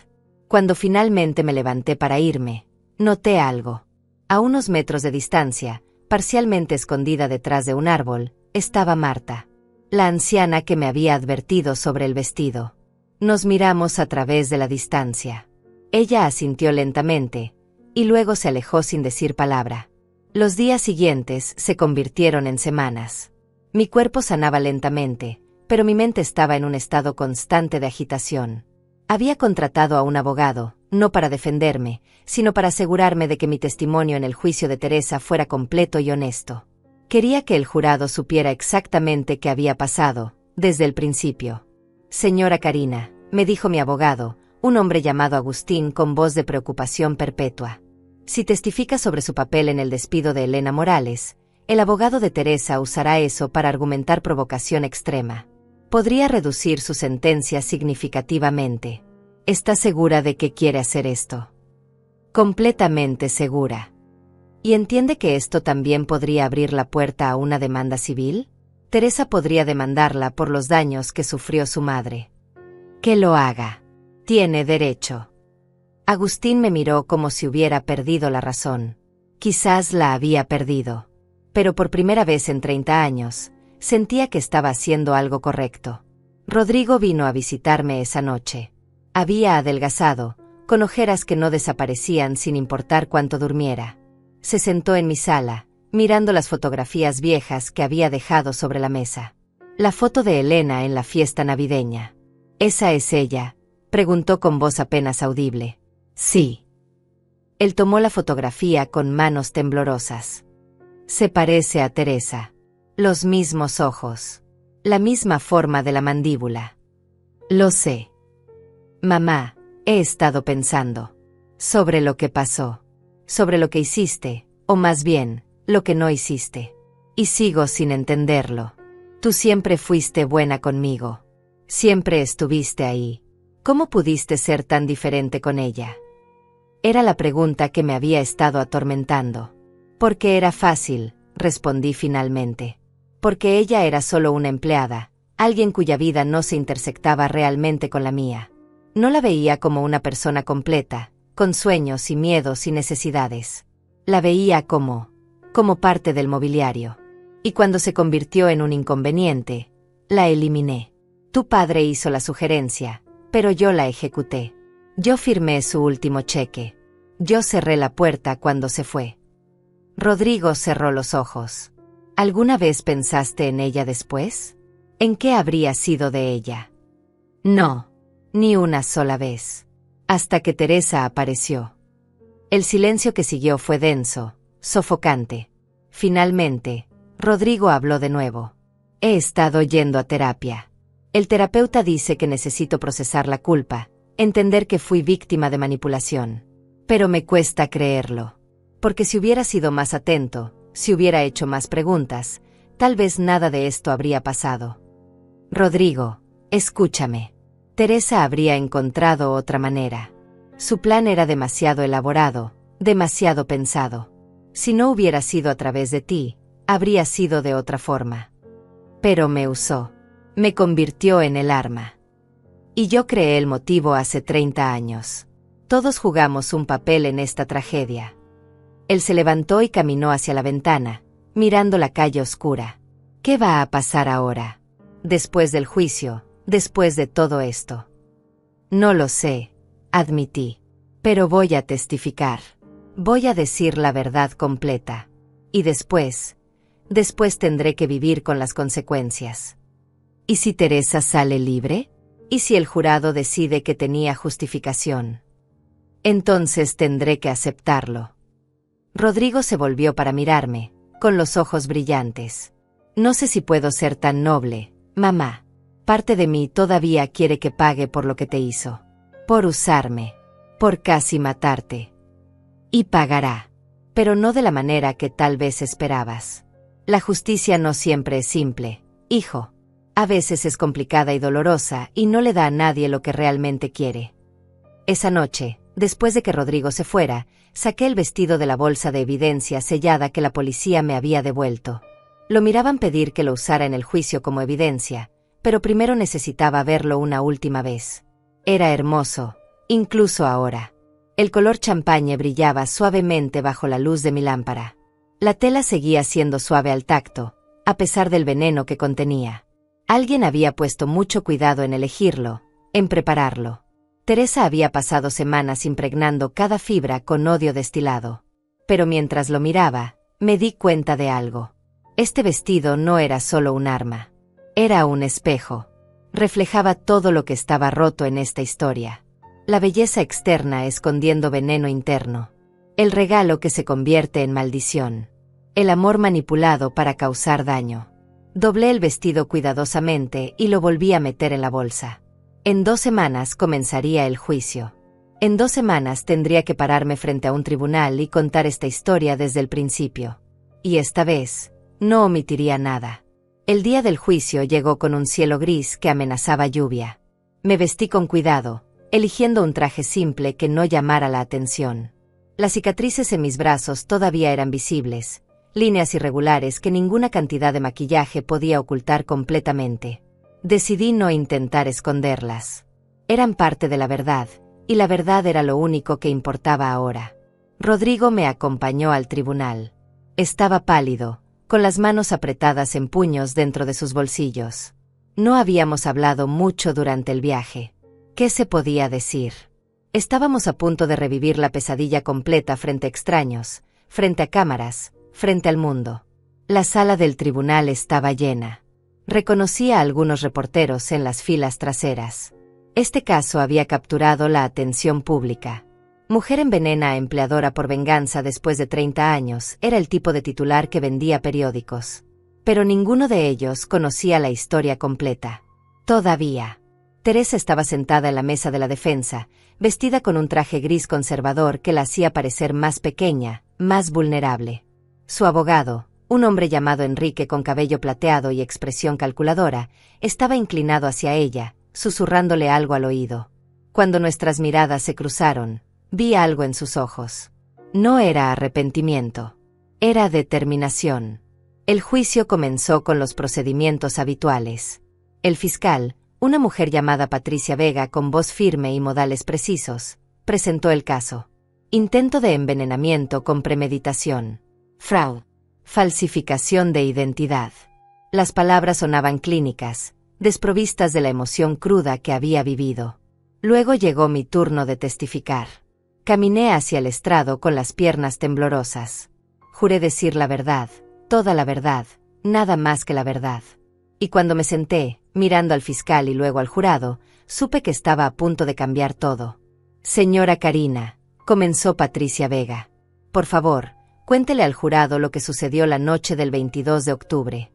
Cuando finalmente me levanté para irme, noté algo. A unos metros de distancia, parcialmente escondida detrás de un árbol, estaba Marta, la anciana que me había advertido sobre el vestido. Nos miramos a través de la distancia. Ella asintió lentamente, y luego se alejó sin decir palabra. Los días siguientes se convirtieron en semanas. Mi cuerpo sanaba lentamente, pero mi mente estaba en un estado constante de agitación. Había contratado a un abogado, no para defenderme, sino para asegurarme de que mi testimonio en el juicio de Teresa fuera completo y honesto. Quería que el jurado supiera exactamente qué había pasado, desde el principio. Señora Karina, me dijo mi abogado, un hombre llamado Agustín con voz de preocupación perpetua. Si testifica sobre su papel en el despido de Elena Morales, el abogado de Teresa usará eso para argumentar provocación extrema. Podría reducir su sentencia significativamente. ¿Está segura de que quiere hacer esto? Completamente segura. ¿Y entiende que esto también podría abrir la puerta a una demanda civil? Teresa podría demandarla por los daños que sufrió su madre. Que lo haga. Tiene derecho. Agustín me miró como si hubiera perdido la razón. Quizás la había perdido. Pero por primera vez en 30 años, sentía que estaba haciendo algo correcto. Rodrigo vino a visitarme esa noche. Había adelgazado, con ojeras que no desaparecían sin importar cuánto durmiera. Se sentó en mi sala, mirando las fotografías viejas que había dejado sobre la mesa. La foto de Elena en la fiesta navideña. ¿Esa es ella?, preguntó con voz apenas audible. Sí. Él tomó la fotografía con manos temblorosas. Se parece a Teresa. Los mismos ojos. La misma forma de la mandíbula. Lo sé. Mamá, he estado pensando. Sobre lo que pasó. Sobre lo que hiciste, o más bien, lo que no hiciste. Y sigo sin entenderlo. Tú siempre fuiste buena conmigo. Siempre estuviste ahí. ¿Cómo pudiste ser tan diferente con ella? Era la pregunta que me había estado atormentando. Porque era fácil, respondí finalmente. Porque ella era solo una empleada, alguien cuya vida no se intersectaba realmente con la mía. No la veía como una persona completa, con sueños y miedos y necesidades. La veía como parte del mobiliario. Y cuando se convirtió en un inconveniente, la eliminé. Tu padre hizo la sugerencia, pero yo la ejecuté. Yo firmé su último cheque. Yo cerré la puerta cuando se fue. Rodrigo cerró los ojos. ¿Alguna vez pensaste en ella después? ¿En qué habría sido de ella? No, ni una sola vez. Hasta que Teresa apareció. El silencio que siguió fue denso, sofocante. Finalmente, Rodrigo habló de nuevo. He estado yendo a terapia. El terapeuta dice que necesito procesar la culpa, entender que fui víctima de manipulación. Pero me cuesta creerlo. Porque si hubiera sido más atento, si hubiera hecho más preguntas, tal vez nada de esto habría pasado. Rodrigo, escúchame. Teresa habría encontrado otra manera. Su plan era demasiado elaborado, demasiado pensado. Si no hubiera sido a través de ti, habría sido de otra forma. Pero me usó. Me convirtió en el arma. Y yo creé el motivo hace 30 años. Todos jugamos un papel en esta tragedia. Él se levantó y caminó hacia la ventana, mirando la calle oscura. ¿Qué va a pasar ahora? Después del juicio, después de todo esto. No lo sé, admití. Pero voy a testificar. Voy a decir la verdad completa. Y después tendré que vivir con las consecuencias. ¿Y si Teresa sale libre? ¿Y si el jurado decide que tenía justificación? Entonces tendré que aceptarlo. Rodrigo se volvió para mirarme, con los ojos brillantes. No sé si puedo ser tan noble, mamá. Parte de mí todavía quiere que pague por lo que te hizo. Por usarme. Por casi matarte. Y pagará. Pero no de la manera que tal vez esperabas. La justicia no siempre es simple, hijo. A veces es complicada y dolorosa y no le da a nadie lo que realmente quiere. Esa noche, después de que Rodrigo se fuera, saqué el vestido de la bolsa de evidencia sellada que la policía me había devuelto. Lo miraban pedir que lo usara en el juicio como evidencia, pero primero necesitaba verlo una última vez. Era hermoso, incluso ahora. El color champaña brillaba suavemente bajo la luz de mi lámpara. La tela seguía siendo suave al tacto, a pesar del veneno que contenía. Alguien había puesto mucho cuidado en elegirlo, en prepararlo. Teresa había pasado semanas impregnando cada fibra con odio destilado. Pero mientras lo miraba, me di cuenta de algo. Este vestido no era solo un arma. Era un espejo. Reflejaba todo lo que estaba roto en esta historia. La belleza externa escondiendo veneno interno. El regalo que se convierte en maldición. El amor manipulado para causar daño. Doblé el vestido cuidadosamente y lo volví a meter en la bolsa. En 2 semanas comenzaría el juicio. En 2 semanas tendría que pararme frente a un tribunal y contar esta historia desde el principio. Y esta vez, no omitiría nada. El día del juicio llegó con un cielo gris que amenazaba lluvia. Me vestí con cuidado, eligiendo un traje simple que no llamara la atención. Las cicatrices en mis brazos todavía eran visibles, líneas irregulares que ninguna cantidad de maquillaje podía ocultar completamente. Decidí no intentar esconderlas. Eran parte de la verdad, y la verdad era lo único que importaba ahora. Rodrigo me acompañó al tribunal. Estaba pálido, con las manos apretadas en puños dentro de sus bolsillos. No habíamos hablado mucho durante el viaje. ¿Qué se podía decir? Estábamos a punto de revivir la pesadilla completa frente a extraños, frente a cámaras, frente al mundo. La sala del tribunal estaba llena. Reconocí a algunos reporteros en las filas traseras. Este caso había capturado la atención pública. Mujer envenena a empleadora por venganza después de 30 años era el tipo de titular que vendía periódicos. Pero ninguno de ellos conocía la historia completa. Todavía. Teresa estaba sentada en la mesa de la defensa, vestida con un traje gris conservador que la hacía parecer más pequeña, más vulnerable. Su abogado, un hombre llamado Enrique con cabello plateado y expresión calculadora, estaba inclinado hacia ella, susurrándole algo al oído. Cuando nuestras miradas se cruzaron, vi algo en sus ojos. No era arrepentimiento. Era determinación. El juicio comenzó con los procedimientos habituales. El fiscal, una mujer llamada Patricia Vega con voz firme y modales precisos, presentó el caso. Intento de envenenamiento con premeditación. Fraude. Falsificación de identidad. Las palabras sonaban clínicas, desprovistas de la emoción cruda que había vivido. Luego llegó mi turno de testificar. Caminé hacia el estrado con las piernas temblorosas. Juré decir la verdad, toda la verdad, nada más que la verdad. Y cuando me senté, mirando al fiscal y luego al jurado, supe que estaba a punto de cambiar todo. Señora Karina, comenzó Patricia Vega. Por favor, cuéntele al jurado lo que sucedió la noche del 22 de octubre.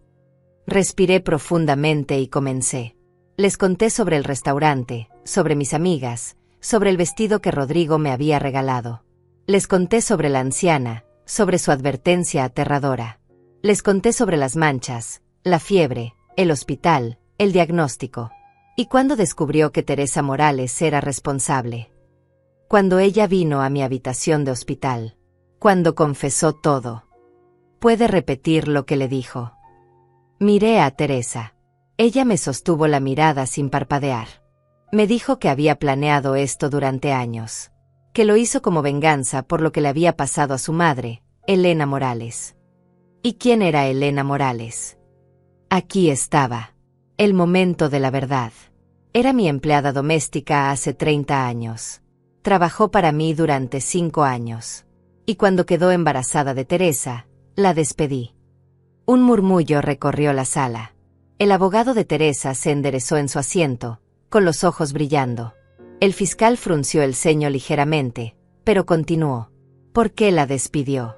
Respiré profundamente y comencé. Les conté sobre el restaurante, sobre mis amigas, sobre el vestido que Rodrigo me había regalado. Les conté sobre la anciana, sobre su advertencia aterradora. Les conté sobre las manchas, la fiebre, el hospital, el diagnóstico. Y cuando descubrió que Teresa Morales era responsable. Cuando ella vino a mi habitación de hospital. Cuando confesó todo. ¿Puede repetir lo que le dijo? Miré a Teresa. Ella me sostuvo la mirada sin parpadear. Me dijo que había planeado esto durante años. Que lo hizo como venganza por lo que le había pasado a su madre, Elena Morales. ¿Y quién era Elena Morales? Aquí estaba. El momento de la verdad. Era mi empleada doméstica hace 30 años. Trabajó para mí durante 5 años. Y cuando quedó embarazada de Teresa, la despedí. Un murmullo recorrió la sala. El abogado de Teresa se enderezó en su asiento, con los ojos brillando. El fiscal frunció el ceño ligeramente, pero continuó. ¿Por qué la despidió?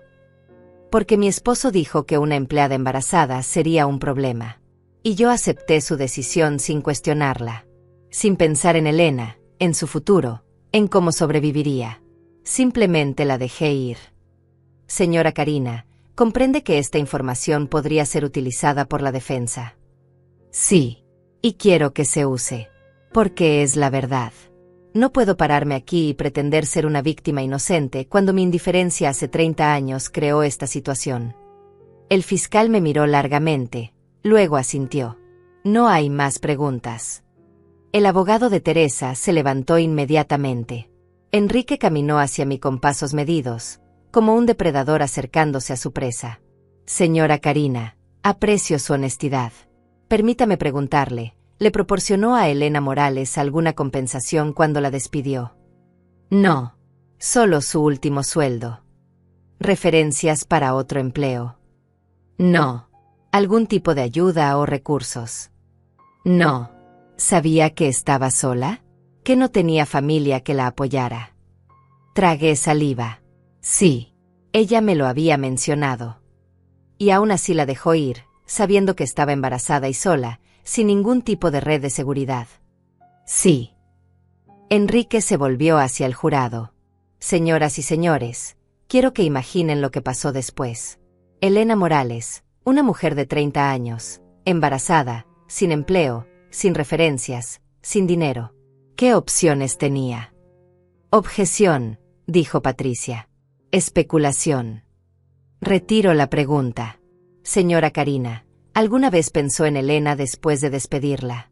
Porque mi esposo dijo que una empleada embarazada sería un problema. Y yo acepté su decisión sin cuestionarla. Sin pensar en Elena, en su futuro, en cómo sobreviviría. Simplemente la dejé ir. Señora Karina, ¿comprende que esta información podría ser utilizada por la defensa? Sí. Y quiero que se use. Porque es la verdad. No puedo pararme aquí y pretender ser una víctima inocente cuando mi indiferencia hace 30 años creó esta situación. El fiscal me miró largamente, luego asintió. No hay más preguntas. El abogado de Teresa se levantó inmediatamente. Enrique caminó hacia mí con pasos medidos, como un depredador acercándose a su presa. Señora Karina, aprecio su honestidad. Permítame preguntarle, ¿le proporcionó a Elena Morales alguna compensación cuando la despidió? No. Solo su último sueldo. ¿Referencias para otro empleo? No. ¿Algún tipo de ayuda o recursos? No. ¿Sabía que estaba sola? ¿Que no tenía familia que la apoyara? Tragué saliva. Sí. Ella me lo había mencionado. Y aún así la dejó ir, sabiendo que estaba embarazada y sola, sin ningún tipo de red de seguridad. Sí. Enrique se volvió hacia el jurado. Señoras y señores, quiero que imaginen lo que pasó después. Elena Morales, una mujer de 30 años, embarazada, sin empleo, sin referencias, sin dinero. ¿Qué opciones tenía? Objeción, dijo Patricia. Especulación. Retiro la pregunta. Señora Karina, ¿alguna vez pensó en Elena después de despedirla?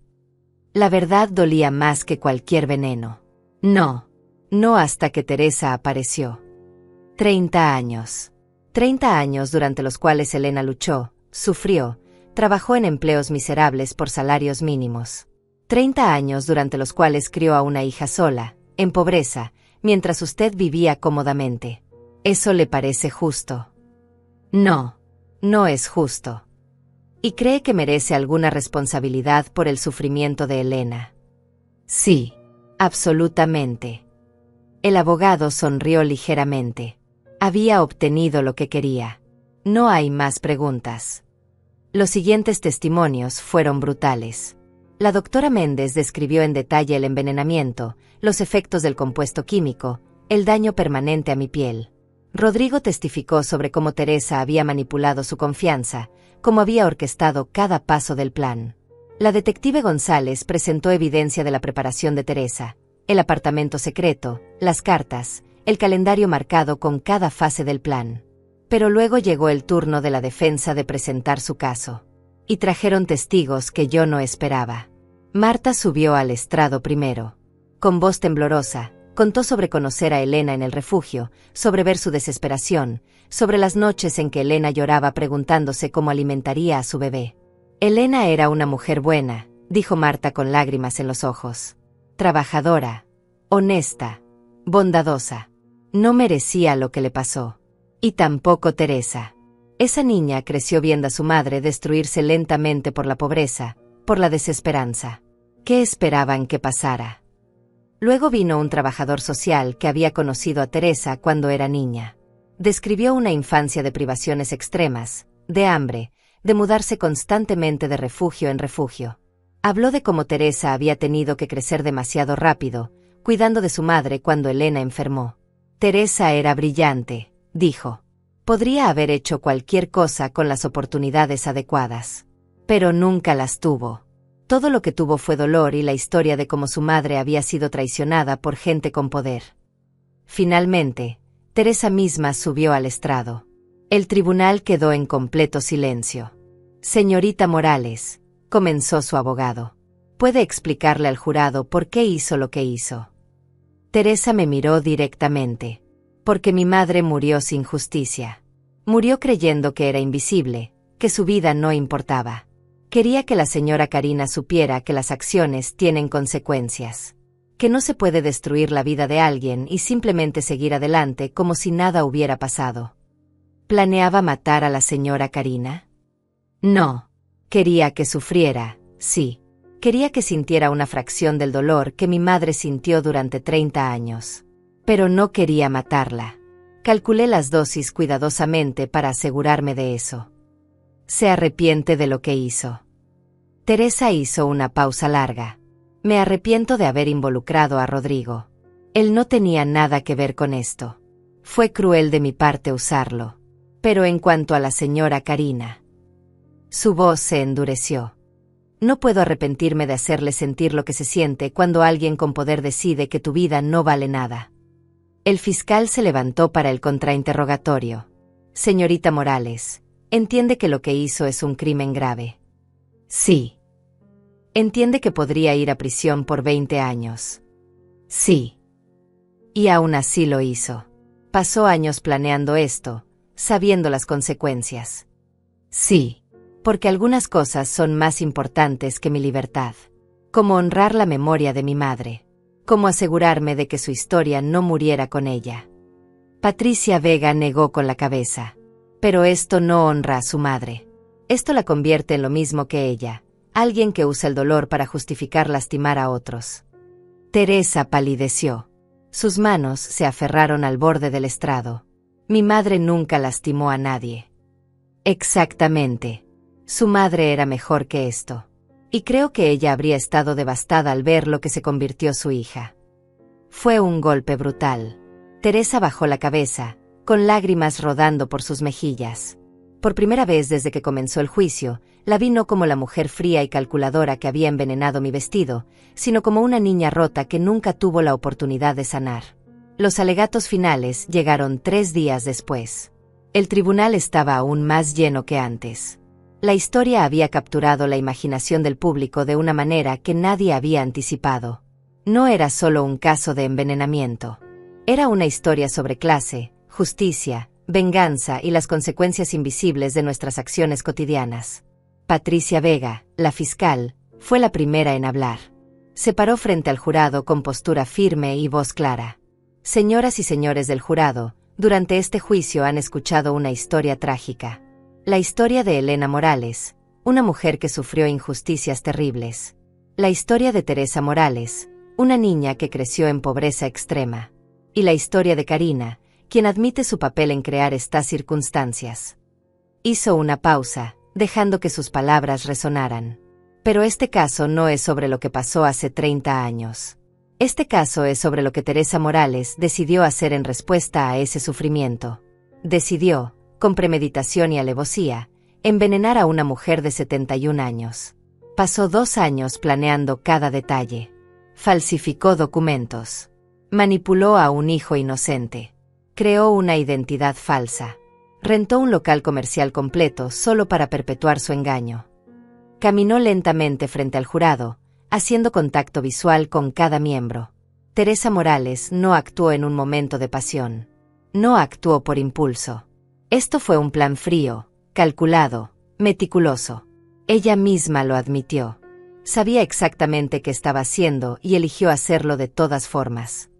La verdad dolía más que cualquier veneno. No. No hasta que Teresa apareció. 30 años. 30 años durante los cuales Elena luchó, sufrió, trabajó en empleos miserables por salarios mínimos. 30 años durante los cuales crió a una hija sola, en pobreza, mientras usted vivía cómodamente. ¿Eso le parece justo? No. No es justo. ¿Y cree que merece alguna responsabilidad por el sufrimiento de Elena? Sí. Absolutamente. El abogado sonrió ligeramente. Había obtenido lo que quería. No hay más preguntas. Los siguientes testimonios fueron brutales. La doctora Méndez describió en detalle el envenenamiento, los efectos del compuesto químico, el daño permanente a mi piel. Rodrigo testificó sobre cómo Teresa había manipulado su confianza, cómo había orquestado cada paso del plan. La detective González presentó evidencia de la preparación de Teresa, el apartamento secreto, las cartas, el calendario marcado con cada fase del plan. Pero luego llegó el turno de la defensa de presentar su caso. Y trajeron testigos que yo no esperaba. Marta subió al estrado primero. Con voz temblorosa, contó sobre conocer a Elena en el refugio, sobre ver su desesperación, sobre las noches en que Elena lloraba preguntándose cómo alimentaría a su bebé. Elena era una mujer buena, dijo Marta con lágrimas en los ojos. Trabajadora, honesta, bondadosa. No merecía lo que le pasó. Y tampoco Teresa. Esa niña creció viendo a su madre destruirse lentamente por la pobreza, por la desesperanza. ¿Qué esperaban que pasara? Luego vino un trabajador social que había conocido a Teresa cuando era niña. Describió una infancia de privaciones extremas, de hambre, de mudarse constantemente de refugio en refugio. Habló de cómo Teresa había tenido que crecer demasiado rápido, cuidando de su madre cuando Elena enfermó. Teresa era brillante, dijo. Podría haber hecho cualquier cosa con las oportunidades adecuadas. Pero nunca las tuvo. Todo lo que tuvo fue dolor y la historia de cómo su madre había sido traicionada por gente con poder. Finalmente, Teresa misma subió al estrado. El tribunal quedó en completo silencio. Señorita Morales, comenzó su abogado. ¿Puede explicarle al jurado por qué hizo lo que hizo? Teresa me miró directamente. Porque mi madre murió sin justicia. Murió creyendo que era invisible, que su vida no importaba. Quería que la señora Karina supiera que las acciones tienen consecuencias. Que no se puede destruir la vida de alguien y simplemente seguir adelante como si nada hubiera pasado. ¿Planeaba matar a la señora Karina? No. Quería que sufriera, sí. Quería que sintiera una fracción del dolor que mi madre sintió durante 30 años. Pero no quería matarla. Calculé las dosis cuidadosamente para asegurarme de eso. ¿Se arrepiente de lo que hizo? Teresa hizo una pausa larga. Me arrepiento de haber involucrado a Rodrigo. Él no tenía nada que ver con esto. Fue cruel de mi parte usarlo. Pero en cuanto a la señora Karina, su voz se endureció. No puedo arrepentirme de hacerle sentir lo que se siente cuando alguien con poder decide que tu vida no vale nada. El fiscal se levantó para el contrainterrogatorio. Señorita Morales, ¿entiende que lo que hizo es un crimen grave? Sí. ¿Entiende que podría ir a prisión por 20 años? Sí. Y aún así lo hizo. Pasó años planeando esto, sabiendo las consecuencias. Sí. Porque algunas cosas son más importantes que mi libertad. Como honrar la memoria de mi madre. Como asegurarme de que su historia no muriera con ella. Patricia Vega negó con la cabeza. Pero esto no honra a su madre. Esto la convierte en lo mismo que ella, alguien que usa el dolor para justificar lastimar a otros. Teresa palideció. Sus manos se aferraron al borde del estrado. Mi madre nunca lastimó a nadie. Exactamente. Su madre era mejor que esto. Y creo que ella habría estado devastada al ver lo que se convirtió su hija. Fue un golpe brutal. Teresa bajó la cabeza, con lágrimas rodando por sus mejillas. Por primera vez desde que comenzó el juicio, la vi no como la mujer fría y calculadora que había envenenado mi vestido, sino como una niña rota que nunca tuvo la oportunidad de sanar. Los alegatos finales llegaron 3 días después. El tribunal estaba aún más lleno que antes. La historia había capturado la imaginación del público de una manera que nadie había anticipado. No era solo un caso de envenenamiento. Era una historia sobre clase, justicia, venganza y las consecuencias invisibles de nuestras acciones cotidianas. Patricia Vega, la fiscal, fue la primera en hablar. Se paró frente al jurado con postura firme y voz clara. Señoras y señores del jurado, durante este juicio han escuchado una historia trágica. La historia de Elena Morales, una mujer que sufrió injusticias terribles. La historia de Teresa Morales, una niña que creció en pobreza extrema. Y la historia de Karina, quien admite su papel en crear estas circunstancias. Hizo una pausa, dejando que sus palabras resonaran. Pero este caso no es sobre lo que pasó hace 30 años. Este caso es sobre lo que Teresa Morales decidió hacer en respuesta a ese sufrimiento. Decidió, con premeditación y alevosía, envenenar a una mujer de 71 años. Pasó 2 años planeando cada detalle. Falsificó documentos. Manipuló a un hijo inocente. Creó una identidad falsa. Rentó un local comercial completo solo para perpetuar su engaño. Caminó lentamente frente al jurado, haciendo contacto visual con cada miembro. Teresa Morales no actuó en un momento de pasión. No actuó por impulso. Esto fue un plan frío, calculado, meticuloso. Ella misma lo admitió. Sabía exactamente qué estaba haciendo y eligió hacerlo de todas formas.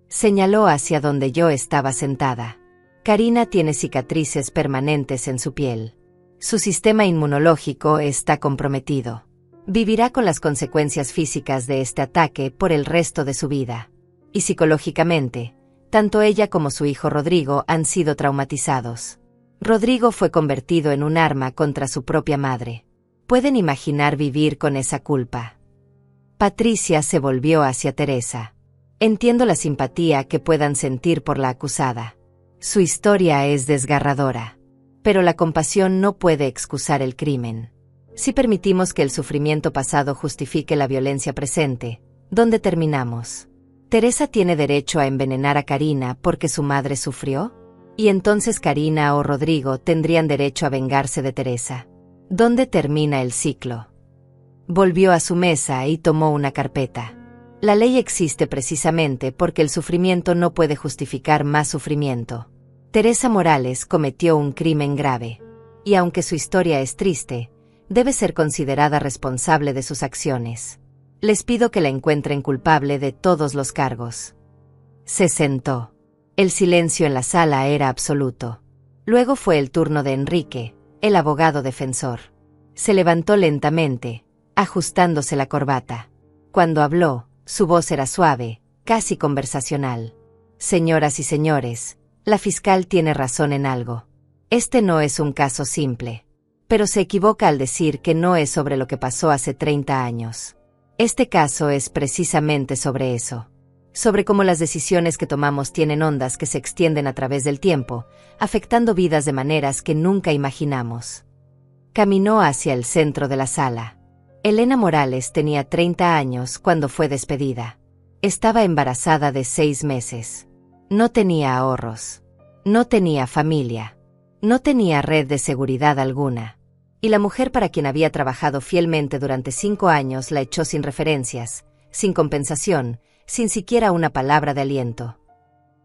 Señaló hacia donde yo estaba sentada. Karina tiene cicatrices permanentes en su piel. Su sistema inmunológico está comprometido. Vivirá con las consecuencias físicas de este ataque por el resto de su vida. Y psicológicamente, tanto ella como su hijo Rodrigo han sido traumatizados. Rodrigo fue convertido en un arma contra su propia madre. ¿Pueden imaginar vivir con esa culpa? Patricia se volvió hacia Teresa. Entiendo la simpatía que puedan sentir por la acusada. Su historia es desgarradora. Pero la compasión no puede excusar el crimen. Si permitimos que el sufrimiento pasado justifique la violencia presente, ¿dónde terminamos? ¿Teresa tiene derecho a envenenar a Karina porque su madre sufrió? ¿Y entonces Karina o Rodrigo tendrían derecho a vengarse de Teresa? ¿Dónde termina el ciclo? Volvió a su mesa y tomó una carpeta. La ley existe precisamente porque el sufrimiento no puede justificar más sufrimiento. Teresa Morales cometió un crimen grave. Y aunque su historia es triste, debe ser considerada responsable de sus acciones. Les pido que la encuentren culpable de todos los cargos. Se sentó. El silencio en la sala era absoluto. Luego fue el turno de Enrique, el abogado defensor. Se levantó lentamente, ajustándose la corbata. Cuando habló, su voz era suave, casi conversacional. Señoras y señores, la fiscal tiene razón en algo. Este no es un caso simple. Pero se equivoca al decir que no es sobre lo que pasó hace 30 años. Este caso es precisamente sobre eso. Sobre cómo las decisiones que tomamos tienen ondas que se extienden a través del tiempo, afectando vidas de maneras que nunca imaginamos. Caminó hacia el centro de la sala. Elena Morales tenía 30 años cuando fue despedida. Estaba embarazada de 6 meses. No tenía ahorros. No tenía familia. No tenía red de seguridad alguna. Y la mujer para quien había trabajado fielmente durante 5 años la echó sin referencias, sin compensación, sin siquiera una palabra de aliento.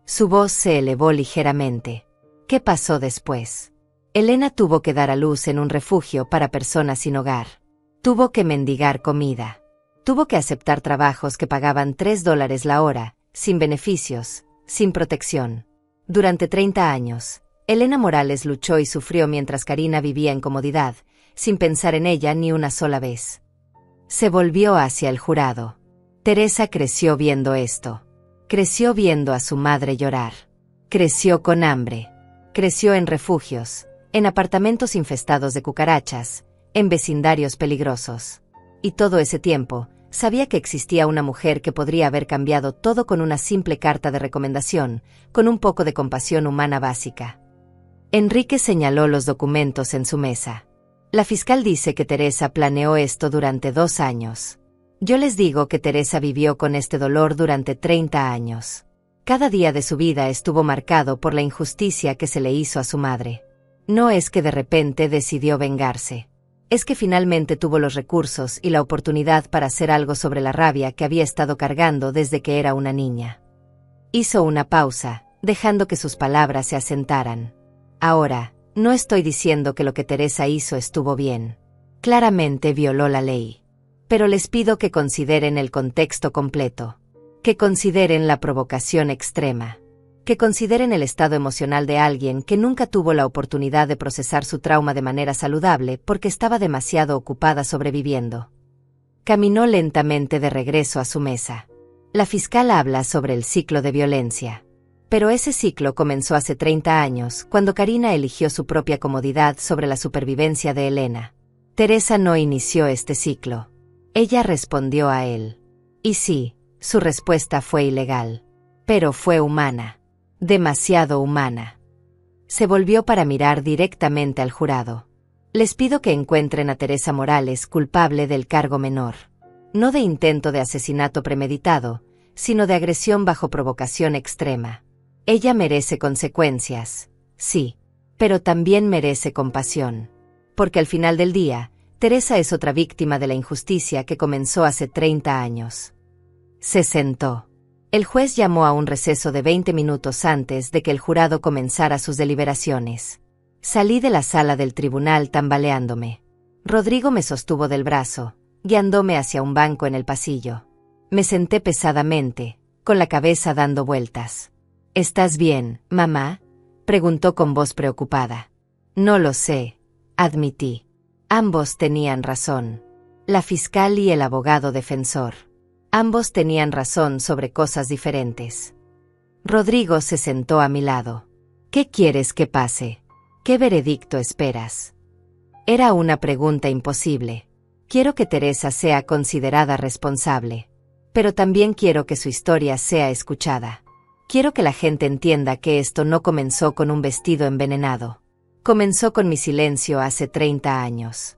Su voz se elevó ligeramente. ¿Qué pasó después? Elena tuvo que dar a luz en un refugio para personas sin hogar. Tuvo que mendigar comida. Tuvo que aceptar trabajos que pagaban $3 la hora, sin beneficios, sin protección. Durante 30 años, Elena Morales luchó y sufrió mientras Karina vivía en comodidad, sin pensar en ella ni una sola vez. Se volvió hacia el jurado. Teresa creció viendo esto. Creció viendo a su madre llorar. Creció con hambre. Creció en refugios, en apartamentos infestados de cucarachas, en vecindarios peligrosos. Y todo ese tiempo, sabía que existía una mujer que podría haber cambiado todo con una simple carta de recomendación, con un poco de compasión humana básica. Enrique señaló los documentos en su mesa. La fiscal dice que Teresa planeó esto durante 2 años. Yo les digo que Teresa vivió con este dolor durante 30 años. Cada día de su vida estuvo marcado por la injusticia que se le hizo a su madre. No es que de repente decidió vengarse. Es que finalmente tuvo los recursos y la oportunidad para hacer algo sobre la rabia que había estado cargando desde que era una niña. Hizo una pausa, dejando que sus palabras se asentaran. Ahora, no estoy diciendo que lo que Teresa hizo estuvo bien. Claramente violó la ley. Pero les pido que consideren el contexto completo. Que consideren la provocación extrema. Que consideren el estado emocional de alguien que nunca tuvo la oportunidad de procesar su trauma de manera saludable porque estaba demasiado ocupada sobreviviendo. Caminó lentamente de regreso a su mesa. La fiscal habla sobre el ciclo de violencia. Pero ese ciclo comenzó hace 30 años, cuando Karina eligió su propia comodidad sobre la supervivencia de Elena. Teresa no inició este ciclo. Ella respondió a él. Y sí, su respuesta fue ilegal. Pero fue humana. Demasiado humana. Se volvió para mirar directamente al jurado. Les pido que encuentren a Teresa Morales culpable del cargo menor. No de intento de asesinato premeditado, sino de agresión bajo provocación extrema. Ella merece consecuencias, sí, pero también merece compasión. Porque al final del día, Teresa es otra víctima de la injusticia que comenzó hace 30 años. Se sentó. El juez llamó a un receso de 20 minutos antes de que el jurado comenzara sus deliberaciones. Salí de la sala del tribunal tambaleándome. Rodrigo me sostuvo del brazo, guiándome hacia un banco en el pasillo. Me senté pesadamente, con la cabeza dando vueltas. ¿Estás bien, mamá?, preguntó con voz preocupada. No lo sé, admití. Ambos tenían razón. La fiscal y el abogado defensor. Ambos tenían razón sobre cosas diferentes. Rodrigo se sentó a mi lado. ¿Qué quieres que pase? ¿Qué veredicto esperas? Era una pregunta imposible. Quiero que Teresa sea considerada responsable. Pero también quiero que su historia sea escuchada. Quiero que la gente entienda que esto no comenzó con un vestido envenenado. Comenzó con mi silencio hace 30 años.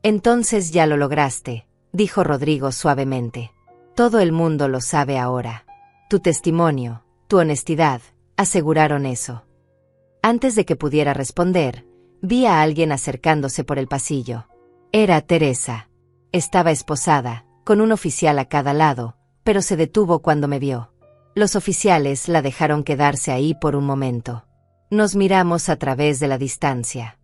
Entonces ya lo lograste, dijo Rodrigo suavemente. Todo el mundo lo sabe ahora. Tu testimonio, tu honestidad, aseguraron eso. Antes de que pudiera responder, vi a alguien acercándose por el pasillo. Era Teresa. Estaba esposada, con un oficial a cada lado, pero se detuvo cuando me vio. Los oficiales la dejaron quedarse ahí por un momento. Nos miramos a través de la distancia.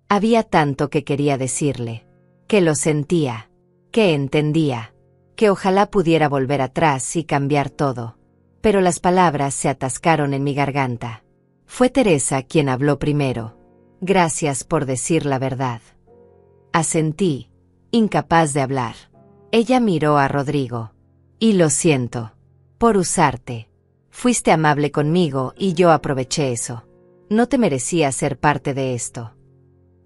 Había tanto que quería decirle. Que lo sentía. Que entendía. Que ojalá pudiera volver atrás y cambiar todo. Pero las palabras se atascaron en mi garganta. Fue Teresa quien habló primero. Gracias por decir la verdad. Asentí, incapaz de hablar. Ella miró a Rodrigo. Y lo siento. Por usarte. Fuiste amable conmigo y yo aproveché eso. No te merecía ser parte de esto.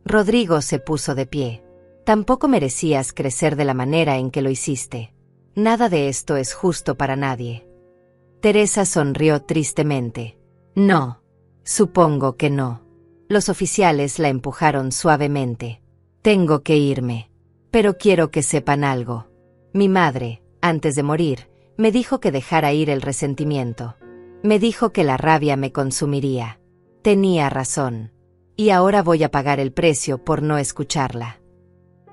Rodrigo se puso de pie. Tampoco merecías crecer de la manera en que lo hiciste. Nada de esto es justo para nadie. Teresa sonrió tristemente. No. Supongo que no. Los oficiales la empujaron suavemente. Tengo que irme. Pero quiero que sepan algo. Mi madre, antes de morir, me dijo que dejara ir el resentimiento. Me dijo que la rabia me consumiría. Tenía razón. Y ahora voy a pagar el precio por no escucharla.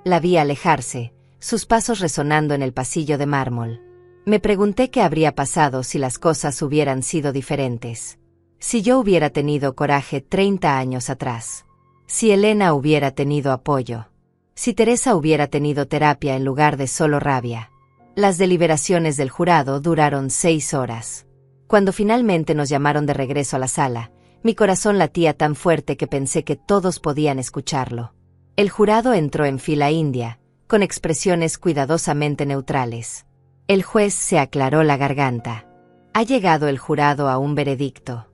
La vi alejarse, sus pasos resonando en el pasillo de mármol. Me pregunté qué habría pasado si las cosas hubieran sido diferentes. Si yo hubiera tenido coraje 30 años atrás. Si Elena hubiera tenido apoyo. Si Teresa hubiera tenido terapia en lugar de solo rabia. Las deliberaciones del jurado duraron 6 horas. Cuando finalmente nos llamaron de regreso a la sala, mi corazón latía tan fuerte que pensé que todos podían escucharlo. El jurado entró en fila india, con expresiones cuidadosamente neutrales. El juez se aclaró la garganta. Ha llegado el jurado a un veredicto.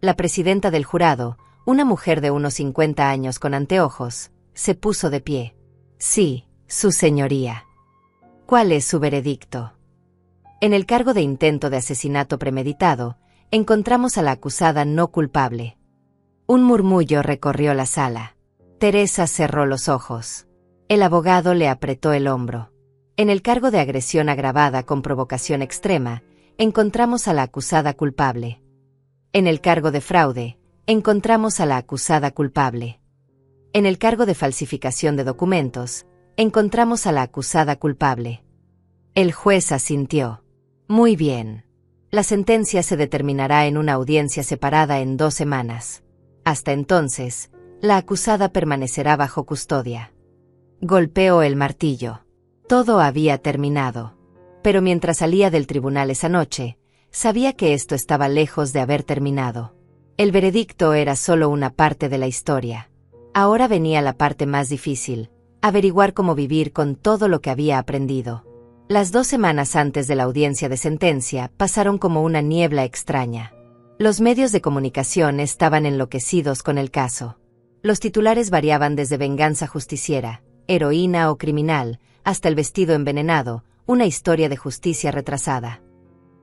La presidenta del jurado, una mujer de unos 50 años con anteojos, se puso de pie. Sí, su señoría. ¿Cuál es su veredicto? En el cargo de intento de asesinato premeditado, encontramos a la acusada no culpable. Un murmullo recorrió la sala. Teresa cerró los ojos. El abogado le apretó el hombro. En el cargo de agresión agravada con provocación extrema, encontramos a la acusada culpable. En el cargo de fraude, encontramos a la acusada culpable. En el cargo de falsificación de documentos, encontramos a la acusada culpable. El juez asintió. Muy bien. La sentencia se determinará en una audiencia separada en 2 semanas. Hasta entonces, la acusada permanecerá bajo custodia. Golpeó el martillo. Todo había terminado. Pero mientras salía del tribunal esa noche, sabía que esto estaba lejos de haber terminado. El veredicto era solo una parte de la historia. Ahora venía la parte más difícil, averiguar cómo vivir con todo lo que había aprendido. Las 2 semanas antes de la audiencia de sentencia pasaron como una niebla extraña. Los medios de comunicación estaban enloquecidos con el caso. Los titulares variaban desde venganza justiciera, heroína o criminal, hasta el vestido envenenado, una historia de justicia retrasada.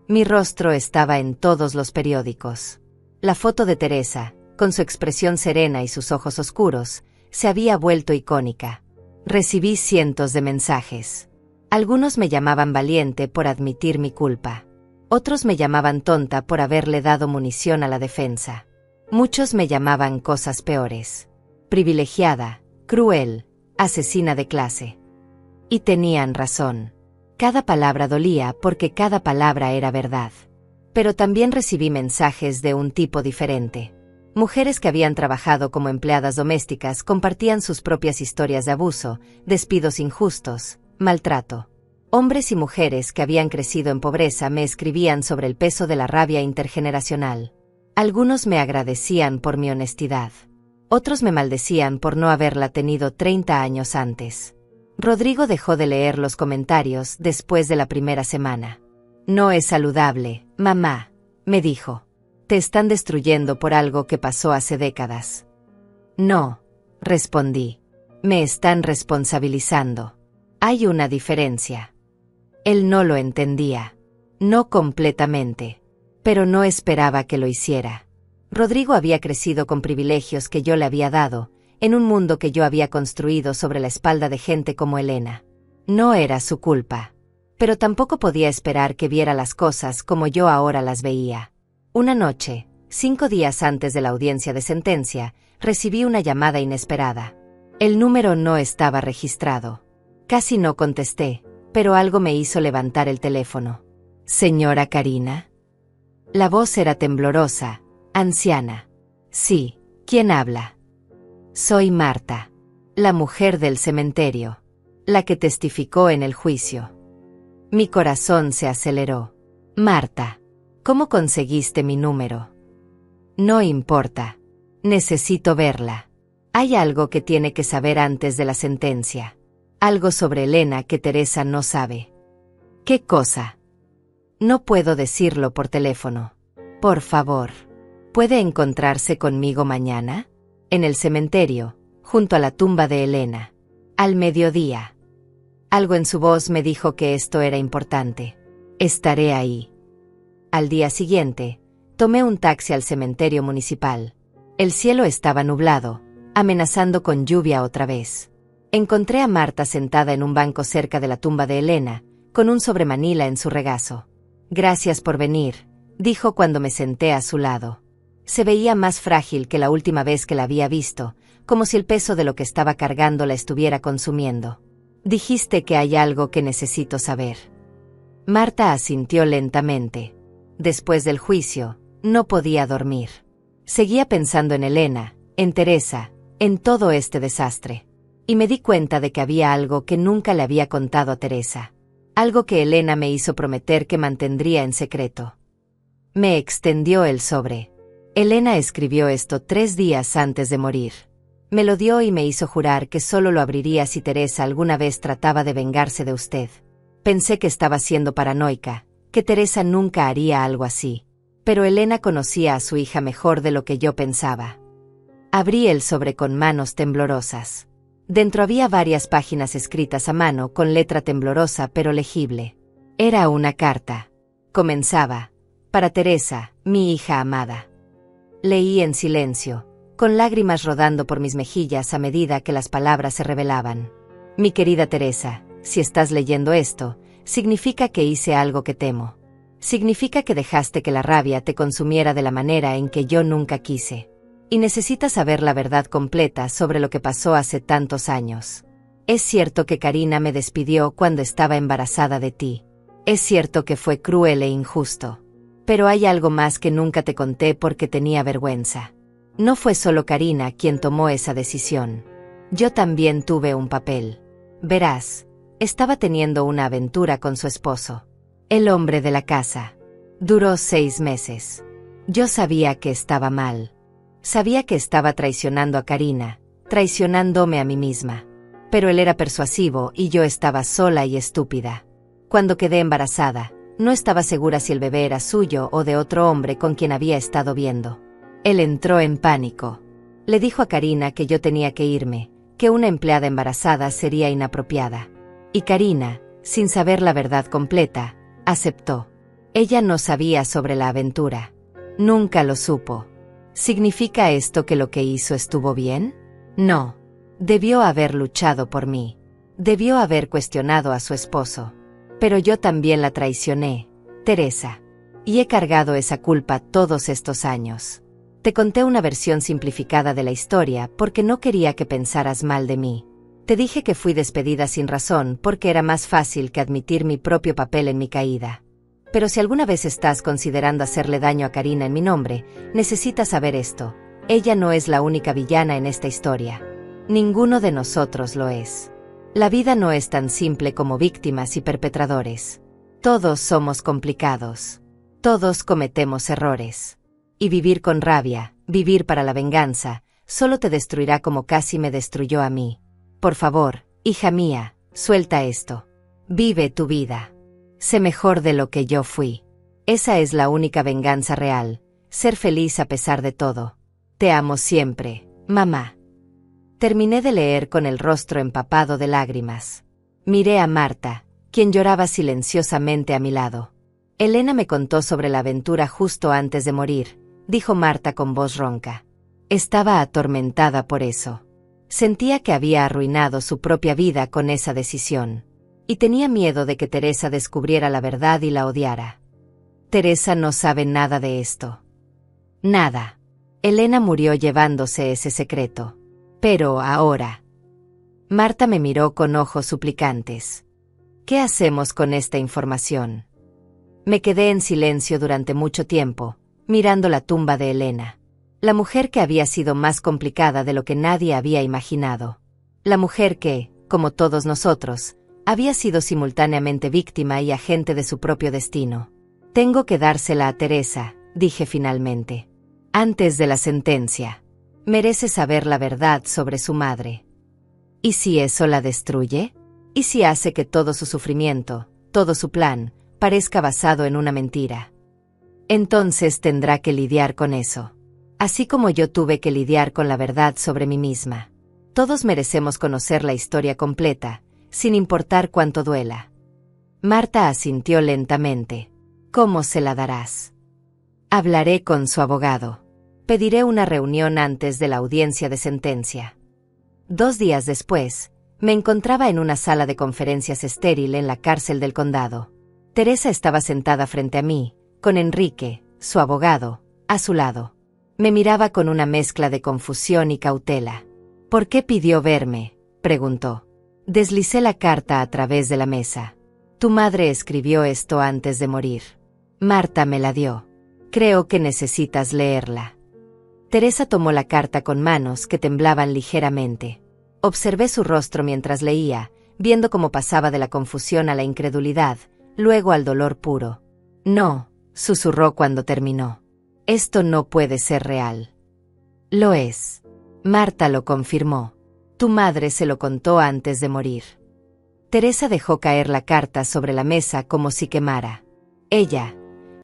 Mi rostro estaba en todos los periódicos. La foto de Teresa, con su expresión serena y sus ojos oscuros, se había vuelto icónica. Recibí cientos de mensajes. Algunos me llamaban valiente por admitir mi culpa. Otros me llamaban tonta por haberle dado munición a la defensa. Muchos me llamaban cosas peores. Privilegiada, cruel, asesina de clase. Y tenían razón. Cada palabra dolía porque cada palabra era verdad. Pero también recibí mensajes de un tipo diferente. Mujeres que habían trabajado como empleadas domésticas compartían sus propias historias de abuso, despidos injustos, maltrato. Hombres y mujeres que habían crecido en pobreza me escribían sobre el peso de la rabia intergeneracional. Algunos me agradecían por mi honestidad. Otros me maldecían por no haberla tenido 30 años antes. Rodrigo dejó de leer los comentarios después de la primera semana. No es saludable, mamá, me dijo. Te están destruyendo por algo que pasó hace décadas. No, respondí. Me están responsabilizando. Hay una diferencia. Él no lo entendía. No completamente. Pero no esperaba que lo hiciera. Rodrigo había crecido con privilegios que yo le había dado, en un mundo que yo había construido sobre la espalda de gente como Elena. No era su culpa. Pero tampoco podía esperar que viera las cosas como yo ahora las veía. Una noche, 5 días antes de la audiencia de sentencia, recibí una llamada inesperada. El número no estaba registrado. Casi no contesté, pero algo me hizo levantar el teléfono. ¿Señora Karina? La voz era temblorosa, anciana. Sí, ¿quién habla? Soy Marta, la mujer del cementerio, la que testificó en el juicio. Mi corazón se aceleró. Marta, ¿cómo conseguiste mi número? No importa. Necesito verla. Hay algo que tiene que saber antes de la sentencia. Algo sobre Elena que Teresa no sabe. ¿Qué cosa? No puedo decirlo por teléfono. Por favor. ¿Puede encontrarse conmigo mañana? En el cementerio, junto a la tumba de Elena. Al mediodía. Algo en su voz me dijo que esto era importante. Estaré ahí. Al día siguiente, tomé un taxi al cementerio municipal. El cielo estaba nublado, amenazando con lluvia otra vez. Encontré a Marta sentada en un banco cerca de la tumba de Elena, con un sobremanila en su regazo. Gracias por venir, dijo cuando me senté a su lado. Se veía más frágil que la última vez que la había visto, como si el peso de lo que estaba cargando la estuviera consumiendo. Dijiste que hay algo que necesito saber. Marta asintió lentamente. Después del juicio, no podía dormir. Seguía pensando en Elena, en Teresa, en todo este desastre. Y me di cuenta de que había algo que nunca le había contado a Teresa. Algo que Elena me hizo prometer que mantendría en secreto. Me extendió el sobre. Elena escribió esto 3 días antes de morir. Me lo dio y me hizo jurar que solo lo abriría si Teresa alguna vez trataba de vengarse de usted. Pensé que estaba siendo paranoica, que Teresa nunca haría algo así. Pero Elena conocía a su hija mejor de lo que yo pensaba. Abrí el sobre con manos temblorosas. Dentro había varias páginas escritas a mano con letra temblorosa pero legible. Era una carta. Comenzaba: para Teresa, mi hija amada. Leí en silencio, con lágrimas rodando por mis mejillas a medida que las palabras se revelaban. Mi querida Teresa, si estás leyendo esto, significa que hice algo que temo. Significa que dejaste que la rabia te consumiera de la manera en que yo nunca quise. Y necesitas saber la verdad completa sobre lo que pasó hace tantos años. Es cierto que Karina me despidió cuando estaba embarazada de ti. Es cierto que fue cruel e injusto. Pero hay algo más que nunca te conté porque tenía vergüenza. No fue solo Karina quien tomó esa decisión. Yo también tuve un papel. Verás, estaba teniendo una aventura con su esposo, el hombre de la casa. Duró 6 meses. Yo sabía que estaba mal. Sabía que estaba traicionando a Karina, traicionándome a mí misma. Pero él era persuasivo y yo estaba sola y estúpida. Cuando quedé embarazada, no estaba segura si el bebé era suyo o de otro hombre con quien había estado viendo. Él entró en pánico. Le dijo a Karina que yo tenía que irme, que una empleada embarazada sería inapropiada. Y Karina, sin saber la verdad completa, aceptó. Ella no sabía sobre la aventura. Nunca lo supo. ¿Significa esto que lo que hizo estuvo bien? No. Debió haber luchado por mí. Debió haber cuestionado a su esposo. Pero yo también la traicioné, Teresa. Y he cargado esa culpa todos estos años. Te conté una versión simplificada de la historia porque no quería que pensaras mal de mí. Te dije que fui despedida sin razón porque era más fácil que admitir mi propio papel en mi caída. Pero si alguna vez estás considerando hacerle daño a Karina en mi nombre, necesitas saber esto. Ella no es la única villana en esta historia. Ninguno de nosotros lo es. La vida no es tan simple como víctimas y perpetradores. Todos somos complicados. Todos cometemos errores. Y vivir con rabia, vivir para la venganza, solo te destruirá como casi me destruyó a mí. Por favor, hija mía, suelta esto. Vive tu vida. Sé mejor de lo que yo fui. Esa es la única venganza real, ser feliz a pesar de todo. Te amo siempre, mamá. Terminé de leer con el rostro empapado de lágrimas. Miré a Marta, quien lloraba silenciosamente a mi lado. Elena me contó sobre la aventura justo antes de morir, dijo Marta con voz ronca. Estaba atormentada por eso. Sentía que había arruinado su propia vida con esa decisión. Y tenía miedo de que Teresa descubriera la verdad y la odiara. Teresa no sabe nada de esto. Nada. Elena murió llevándose ese secreto. Pero ahora. Marta me miró con ojos suplicantes. ¿Qué hacemos con esta información? Me quedé en silencio durante mucho tiempo, mirando la tumba de Elena. La mujer que había sido más complicada de lo que nadie había imaginado. La mujer que, como todos nosotros, había sido simultáneamente víctima y agente de su propio destino. Tengo que dársela a Teresa, dije finalmente. Antes de la sentencia. Merece saber la verdad sobre su madre. ¿Y si eso la destruye? ¿Y si hace que todo su sufrimiento, todo su plan, parezca basado en una mentira? Entonces tendrá que lidiar con eso. Así como yo tuve que lidiar con la verdad sobre mí misma. Todos merecemos conocer la historia completa, sin importar cuánto duela. Marta asintió lentamente. ¿Cómo se la darás? Hablaré con su abogado. Pediré una reunión antes de la audiencia de sentencia. 2 días después, me encontraba en una sala de conferencias estéril en la cárcel del condado. Teresa estaba sentada frente a mí, con Enrique, su abogado, a su lado. Me miraba con una mezcla de confusión y cautela. ¿Por qué pidió verme?, preguntó. Deslicé la carta a través de la mesa. Tu madre escribió esto antes de morir. Marta me la dio. Creo que necesitas leerla. Teresa tomó la carta con manos que temblaban ligeramente. Observé su rostro mientras leía, viendo cómo pasaba de la confusión a la incredulidad, luego al dolor puro. No, susurró cuando terminó. Esto no puede ser real. Lo es. Marta lo confirmó. Tu madre se lo contó antes de morir. Teresa dejó caer la carta sobre la mesa como si quemara.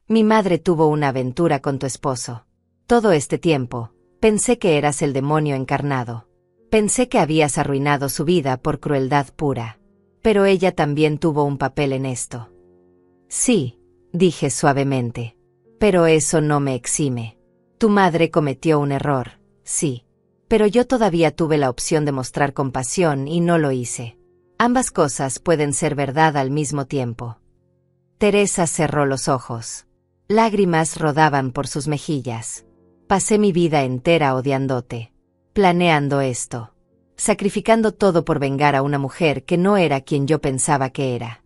Mi madre tuvo una aventura con tu esposo. Todo este tiempo, pensé que eras el demonio encarnado. Pensé que habías arruinado su vida por crueldad pura. Pero ella también tuvo un papel en esto. Sí, dije suavemente. Pero eso no me exime. Tu madre cometió un error, sí. Pero yo todavía tuve la opción de mostrar compasión y no lo hice. Ambas cosas pueden ser verdad al mismo tiempo. Teresa cerró los ojos. Lágrimas rodaban por sus mejillas. Pasé mi vida entera odiándote. Planeando esto. Sacrificando todo por vengar a una mujer que no era quien yo pensaba que era.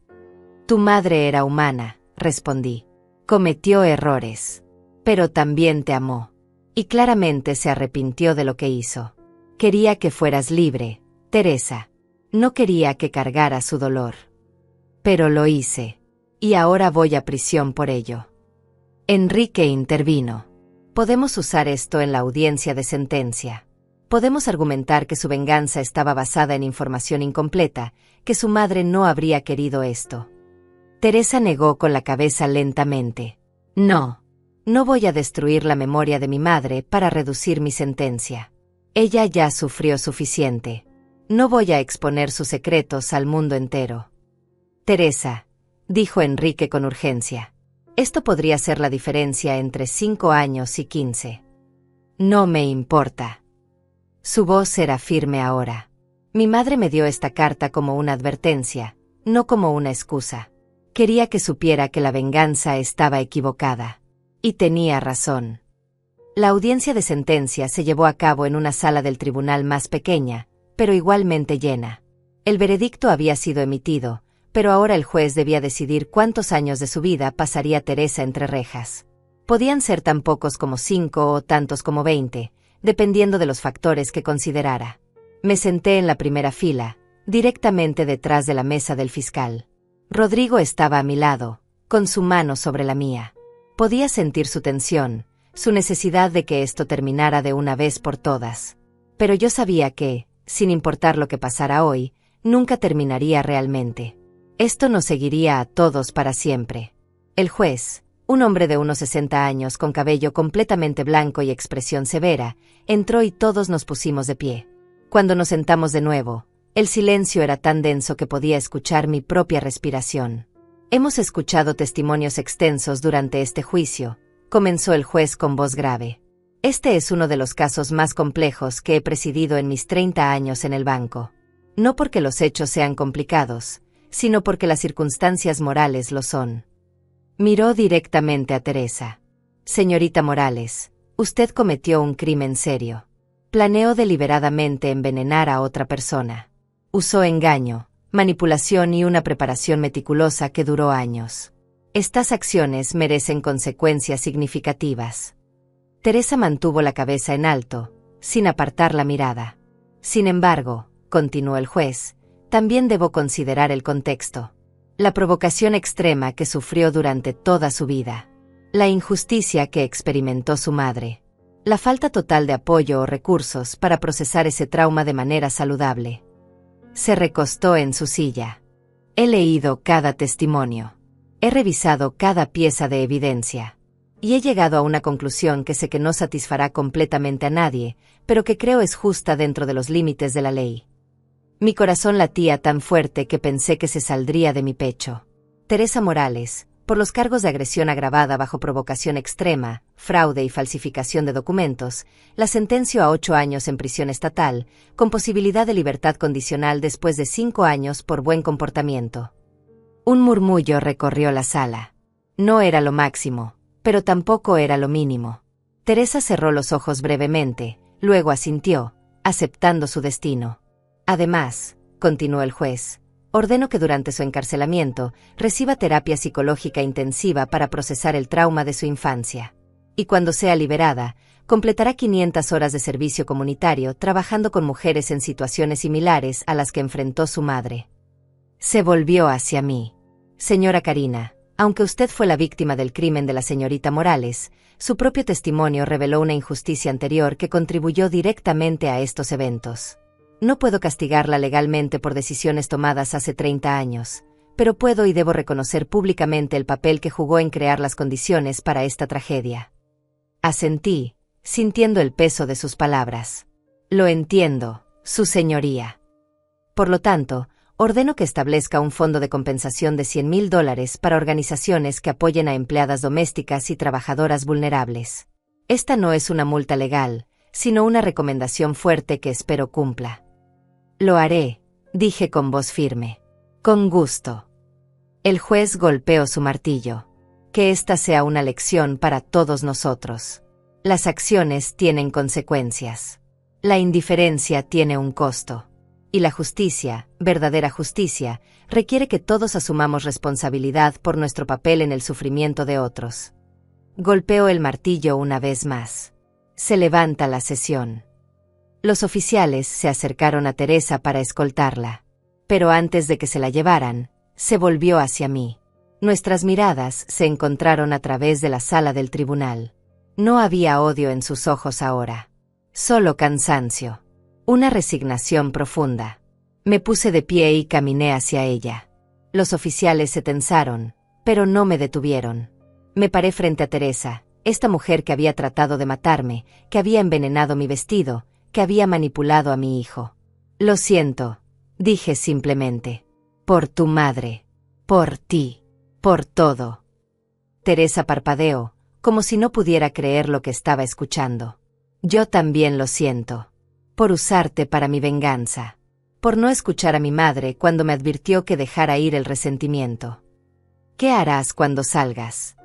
Tu madre era humana, respondí. Cometió errores. Pero también te amó. Y claramente se arrepintió de lo que hizo. Quería que fueras libre, Teresa. No quería que cargaras su dolor. Pero lo hice. Y ahora voy a prisión por ello. Enrique intervino. Podemos usar esto en la audiencia de sentencia. Podemos argumentar que su venganza estaba basada en información incompleta, que su madre no habría querido esto. Teresa negó con la cabeza lentamente. No. No voy a destruir la memoria de mi madre para reducir mi sentencia. Ella ya sufrió suficiente. No voy a exponer sus secretos al mundo entero. Teresa, dijo Enrique con urgencia. Esto podría ser la diferencia entre 5 años y 15. No me importa. Su voz era firme ahora. Mi madre me dio esta carta como una advertencia, no como una excusa. Quería que supiera que la venganza estaba equivocada. Y tenía razón. La audiencia de sentencia se llevó a cabo en una sala del tribunal más pequeña, pero igualmente llena. El veredicto había sido emitido, pero ahora el juez debía decidir cuántos años de su vida pasaría Teresa entre rejas. Podían ser tan pocos como 5 o tantos como 20, dependiendo de los factores que considerara. Me senté en la primera fila, directamente detrás de la mesa del fiscal. Rodrigo estaba a mi lado, con su mano sobre la mía. Podía sentir su tensión, su necesidad de que esto terminara de una vez por todas. Pero yo sabía que, sin importar lo que pasara hoy, nunca terminaría realmente. Esto nos seguiría a todos para siempre. El juez, un hombre de unos 60 años con cabello completamente blanco y expresión severa, entró y todos nos pusimos de pie. Cuando nos sentamos de nuevo, el silencio era tan denso que podía escuchar mi propia respiración. Hemos escuchado testimonios extensos durante este juicio, comenzó el juez con voz grave. Este es uno de los casos más complejos que he presidido en mis 30 años en el banco. No porque los hechos sean complicados, sino porque las circunstancias morales lo son. Miró directamente a Teresa. Señorita Morales, usted cometió un crimen serio. Planeó deliberadamente envenenar a otra persona. Usó engaño, manipulación y una preparación meticulosa que duró años. Estas acciones merecen consecuencias significativas. Teresa mantuvo la cabeza en alto, sin apartar la mirada. Sin embargo, continuó el juez, también debo considerar el contexto. La provocación extrema que sufrió durante toda su vida. La injusticia que experimentó su madre. La falta total de apoyo o recursos para procesar ese trauma de manera saludable. Se recostó en su silla. He leído cada testimonio. He revisado cada pieza de evidencia. Y he llegado a una conclusión que sé que no satisfará completamente a nadie, pero que creo es justa dentro de los límites de la ley. Mi corazón latía tan fuerte que pensé que se saldría de mi pecho. Teresa Morales, por los cargos de agresión agravada bajo provocación extrema, fraude y falsificación de documentos, la sentenció a 8 años en prisión estatal, con posibilidad de libertad condicional después de 5 años por buen comportamiento. Un murmullo recorrió la sala. No era lo máximo, pero tampoco era lo mínimo. Teresa cerró los ojos brevemente, luego asintió, aceptando su destino. Además, continuó el juez, ordeno que durante su encarcelamiento reciba terapia psicológica intensiva para procesar el trauma de su infancia. Y cuando sea liberada, completará 500 horas de servicio comunitario trabajando con mujeres en situaciones similares a las que enfrentó su madre. Se volvió hacia mí. Señora Karina, aunque usted fue la víctima del crimen de la señorita Morales, su propio testimonio reveló una injusticia anterior que contribuyó directamente a estos eventos. No puedo castigarla legalmente por decisiones tomadas hace 30 años, pero puedo y debo reconocer públicamente el papel que jugó en crear las condiciones para esta tragedia. Asentí, sintiendo el peso de sus palabras. Lo entiendo, su señoría. Por lo tanto, ordeno que establezca un fondo de compensación de $100,000 para organizaciones que apoyen a empleadas domésticas y trabajadoras vulnerables. Esta no es una multa legal, sino una recomendación fuerte que espero cumpla. Lo haré, dije con voz firme. Con gusto. El juez golpeó su martillo. Que esta sea una lección para todos nosotros. Las acciones tienen consecuencias. La indiferencia tiene un costo. Y la justicia, verdadera justicia, requiere que todos asumamos responsabilidad por nuestro papel en el sufrimiento de otros. Golpeó el martillo una vez más. Se levanta la sesión. Los oficiales se acercaron a Teresa para escoltarla. Pero antes de que se la llevaran, se volvió hacia mí. Nuestras miradas se encontraron a través de la sala del tribunal. No había odio en sus ojos ahora. Solo cansancio. Una resignación profunda. Me puse de pie y caminé hacia ella. Los oficiales se tensaron, pero no me detuvieron. Me paré frente a Teresa, esta mujer que había tratado de matarme, que había envenenado mi vestido, que había manipulado a mi hijo. Lo siento, dije simplemente. Por tu madre. Por ti. Por todo. Teresa parpadeó, como si no pudiera creer lo que estaba escuchando. Yo también lo siento. Por usarte para mi venganza. Por no escuchar a mi madre cuando me advirtió que dejara ir el resentimiento. ¿Qué harás cuando salgas?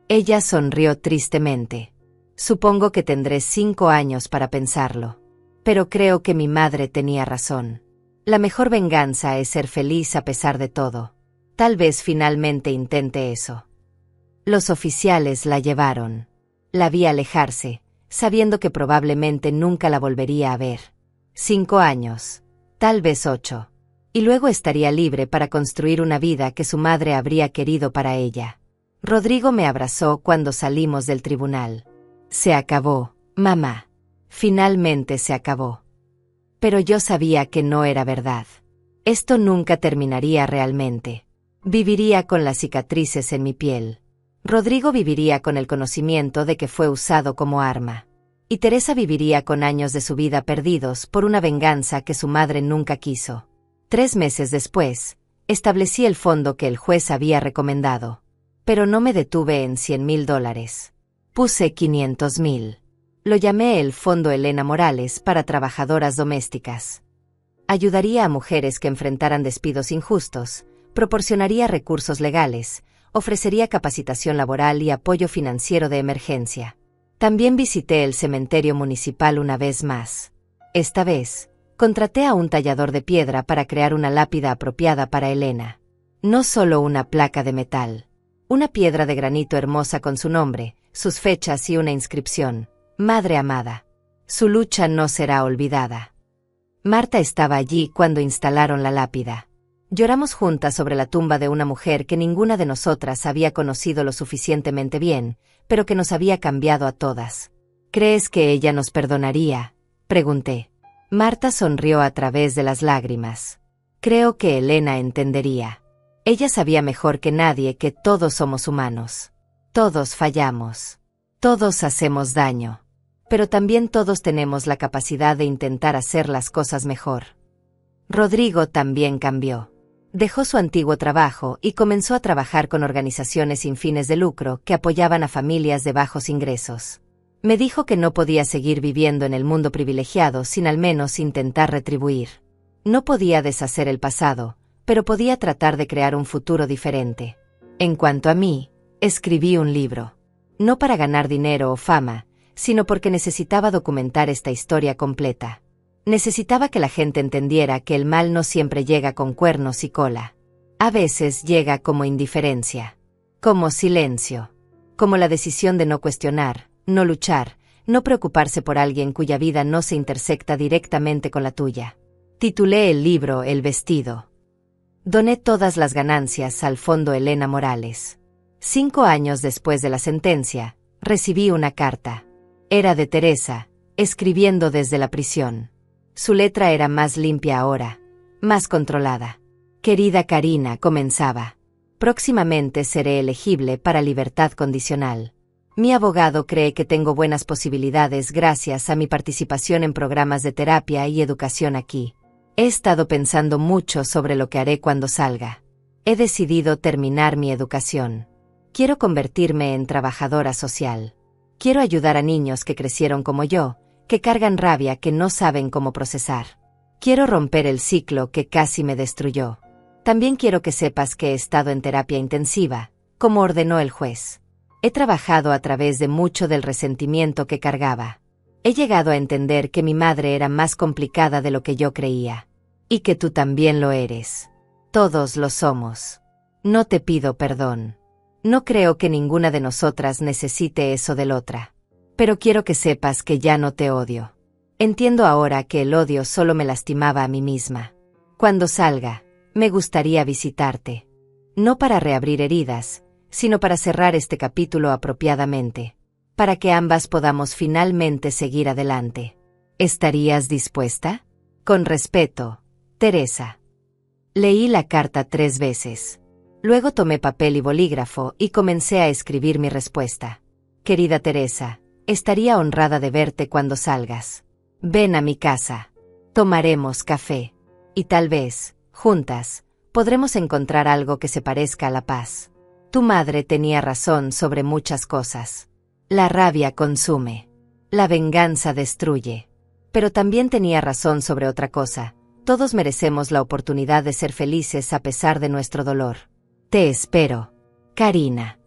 Ella sonrió tristemente. Supongo que tendré 5 años para pensarlo. Pero creo que mi madre tenía razón. La mejor venganza es ser feliz a pesar de todo. Tal vez finalmente intente eso. Los oficiales la llevaron. La vi alejarse, sabiendo que probablemente nunca la volvería a ver. 5 años, tal vez 8. Y luego estaría libre para construir una vida que su madre habría querido para ella. Rodrigo me abrazó cuando salimos del tribunal. Se acabó, mamá. Finalmente se acabó. Pero yo sabía que no era verdad. Esto nunca terminaría realmente. Viviría con las cicatrices en mi piel. Rodrigo viviría con el conocimiento de que fue usado como arma. Y Teresa viviría con años de su vida perdidos por una venganza que su madre nunca quiso. 3 meses después, establecí el fondo que el juez había recomendado. Pero no me detuve en $100,000. Puse 500,000. Lo llamé el Fondo Elena Morales para Trabajadoras Domésticas. Ayudaría a mujeres que enfrentaran despidos injustos, proporcionaría recursos legales, ofrecería capacitación laboral y apoyo financiero de emergencia. También visité el cementerio municipal una vez más. Esta vez, contraté a un tallador de piedra para crear una lápida apropiada para Elena. No solo una placa de metal. Una piedra de granito hermosa con su nombre, sus fechas y una inscripción: Madre amada. Su lucha no será olvidada. Marta estaba allí cuando instalaron la lápida. Lloramos juntas sobre la tumba de una mujer que ninguna de nosotras había conocido lo suficientemente bien, pero que nos había cambiado a todas. ¿Crees que ella nos perdonaría?, pregunté. Marta sonrió a través de las lágrimas. Creo que Elena entendería. Ella sabía mejor que nadie que todos somos humanos. Todos fallamos. Todos hacemos daño. Pero también todos tenemos la capacidad de intentar hacer las cosas mejor. Rodrigo también cambió. Dejó su antiguo trabajo y comenzó a trabajar con organizaciones sin fines de lucro que apoyaban a familias de bajos ingresos. Me dijo que no podía seguir viviendo en el mundo privilegiado sin al menos intentar retribuir. No podía deshacer el pasado, pero podía tratar de crear un futuro diferente. En cuanto a mí, escribí un libro. No para ganar dinero o fama, sino porque necesitaba documentar esta historia completa. Necesitaba que la gente entendiera que el mal no siempre llega con cuernos y cola. A veces llega como indiferencia, como silencio, como la decisión de no cuestionar, no luchar, no preocuparse por alguien cuya vida no se intersecta directamente con la tuya. Titulé el libro El vestido. Doné todas las ganancias al Fondo Elena Morales. 5 años después de la sentencia, recibí una carta. Era de Teresa, escribiendo desde la prisión. Su letra era más limpia ahora, más controlada. Querida Karina, comenzaba. Próximamente seré elegible para libertad condicional. Mi abogado cree que tengo buenas posibilidades gracias a mi participación en programas de terapia y educación aquí. He estado pensando mucho sobre lo que haré cuando salga. He decidido terminar mi educación. Quiero convertirme en trabajadora social. Quiero ayudar a niños que crecieron como yo, que cargan rabia que no saben cómo procesar. Quiero romper el ciclo que casi me destruyó. También quiero que sepas que he estado en terapia intensiva, como ordenó el juez. He trabajado a través de mucho del resentimiento que cargaba. He llegado a entender que mi madre era más complicada de lo que yo creía. Y que tú también lo eres. Todos lo somos. No te pido perdón. No creo que ninguna de nosotras necesite eso de la otra. Pero quiero que sepas que ya no te odio. Entiendo ahora que el odio solo me lastimaba a mí misma. Cuando salga, me gustaría visitarte. No para reabrir heridas, sino para cerrar este capítulo apropiadamente. Para que ambas podamos finalmente seguir adelante. ¿Estarías dispuesta? Con respeto, Teresa. Leí la carta 3 veces. Luego tomé papel y bolígrafo y comencé a escribir mi respuesta. Querida Teresa, estaría honrada de verte cuando salgas. Ven a mi casa. Tomaremos café. Y tal vez, juntas, podremos encontrar algo que se parezca a la paz. Tu madre tenía razón sobre muchas cosas. La rabia consume. La venganza destruye. Pero también tenía razón sobre otra cosa. Todos merecemos la oportunidad de ser felices a pesar de nuestro dolor. Te espero, Karina.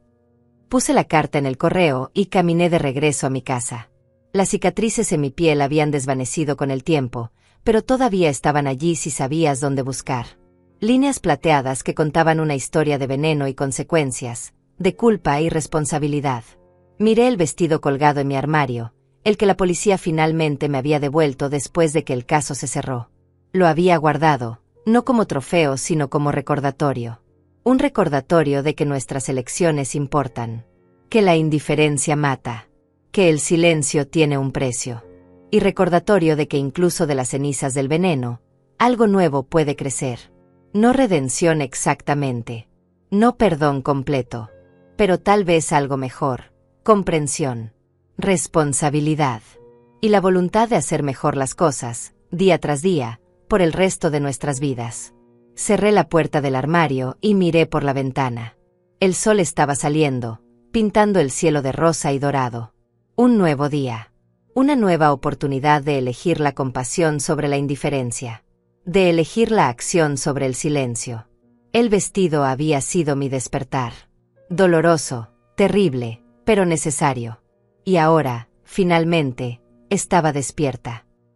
Puse la carta en el correo y caminé de regreso a mi casa. Las cicatrices en mi piel habían desvanecido con el tiempo, pero todavía estaban allí si sabías dónde buscar. Líneas plateadas que contaban una historia de veneno y consecuencias, de culpa y responsabilidad. Miré el vestido colgado en mi armario, el que la policía finalmente me había devuelto después de que el caso se cerró. Lo había guardado, no como trofeo sino como recordatorio. Un recordatorio de que nuestras elecciones importan. Que la indiferencia mata. Que el silencio tiene un precio. Y recordatorio de que incluso de las cenizas del veneno, algo nuevo puede crecer. No redención exactamente. No perdón completo. Pero tal vez algo mejor. Comprensión. Responsabilidad. y la voluntad de hacer mejor las cosas, día tras día, por el resto de nuestras vidas. Cerré la puerta del armario y miré por la ventana. El sol estaba saliendo, pintando el cielo de rosa y dorado. Un nuevo día. Una nueva oportunidad de elegir la compasión sobre la indiferencia. De elegir la acción sobre el silencio. El vestido había sido mi despertar. Doloroso, terrible, pero necesario. Y ahora, finalmente, estaba despierta.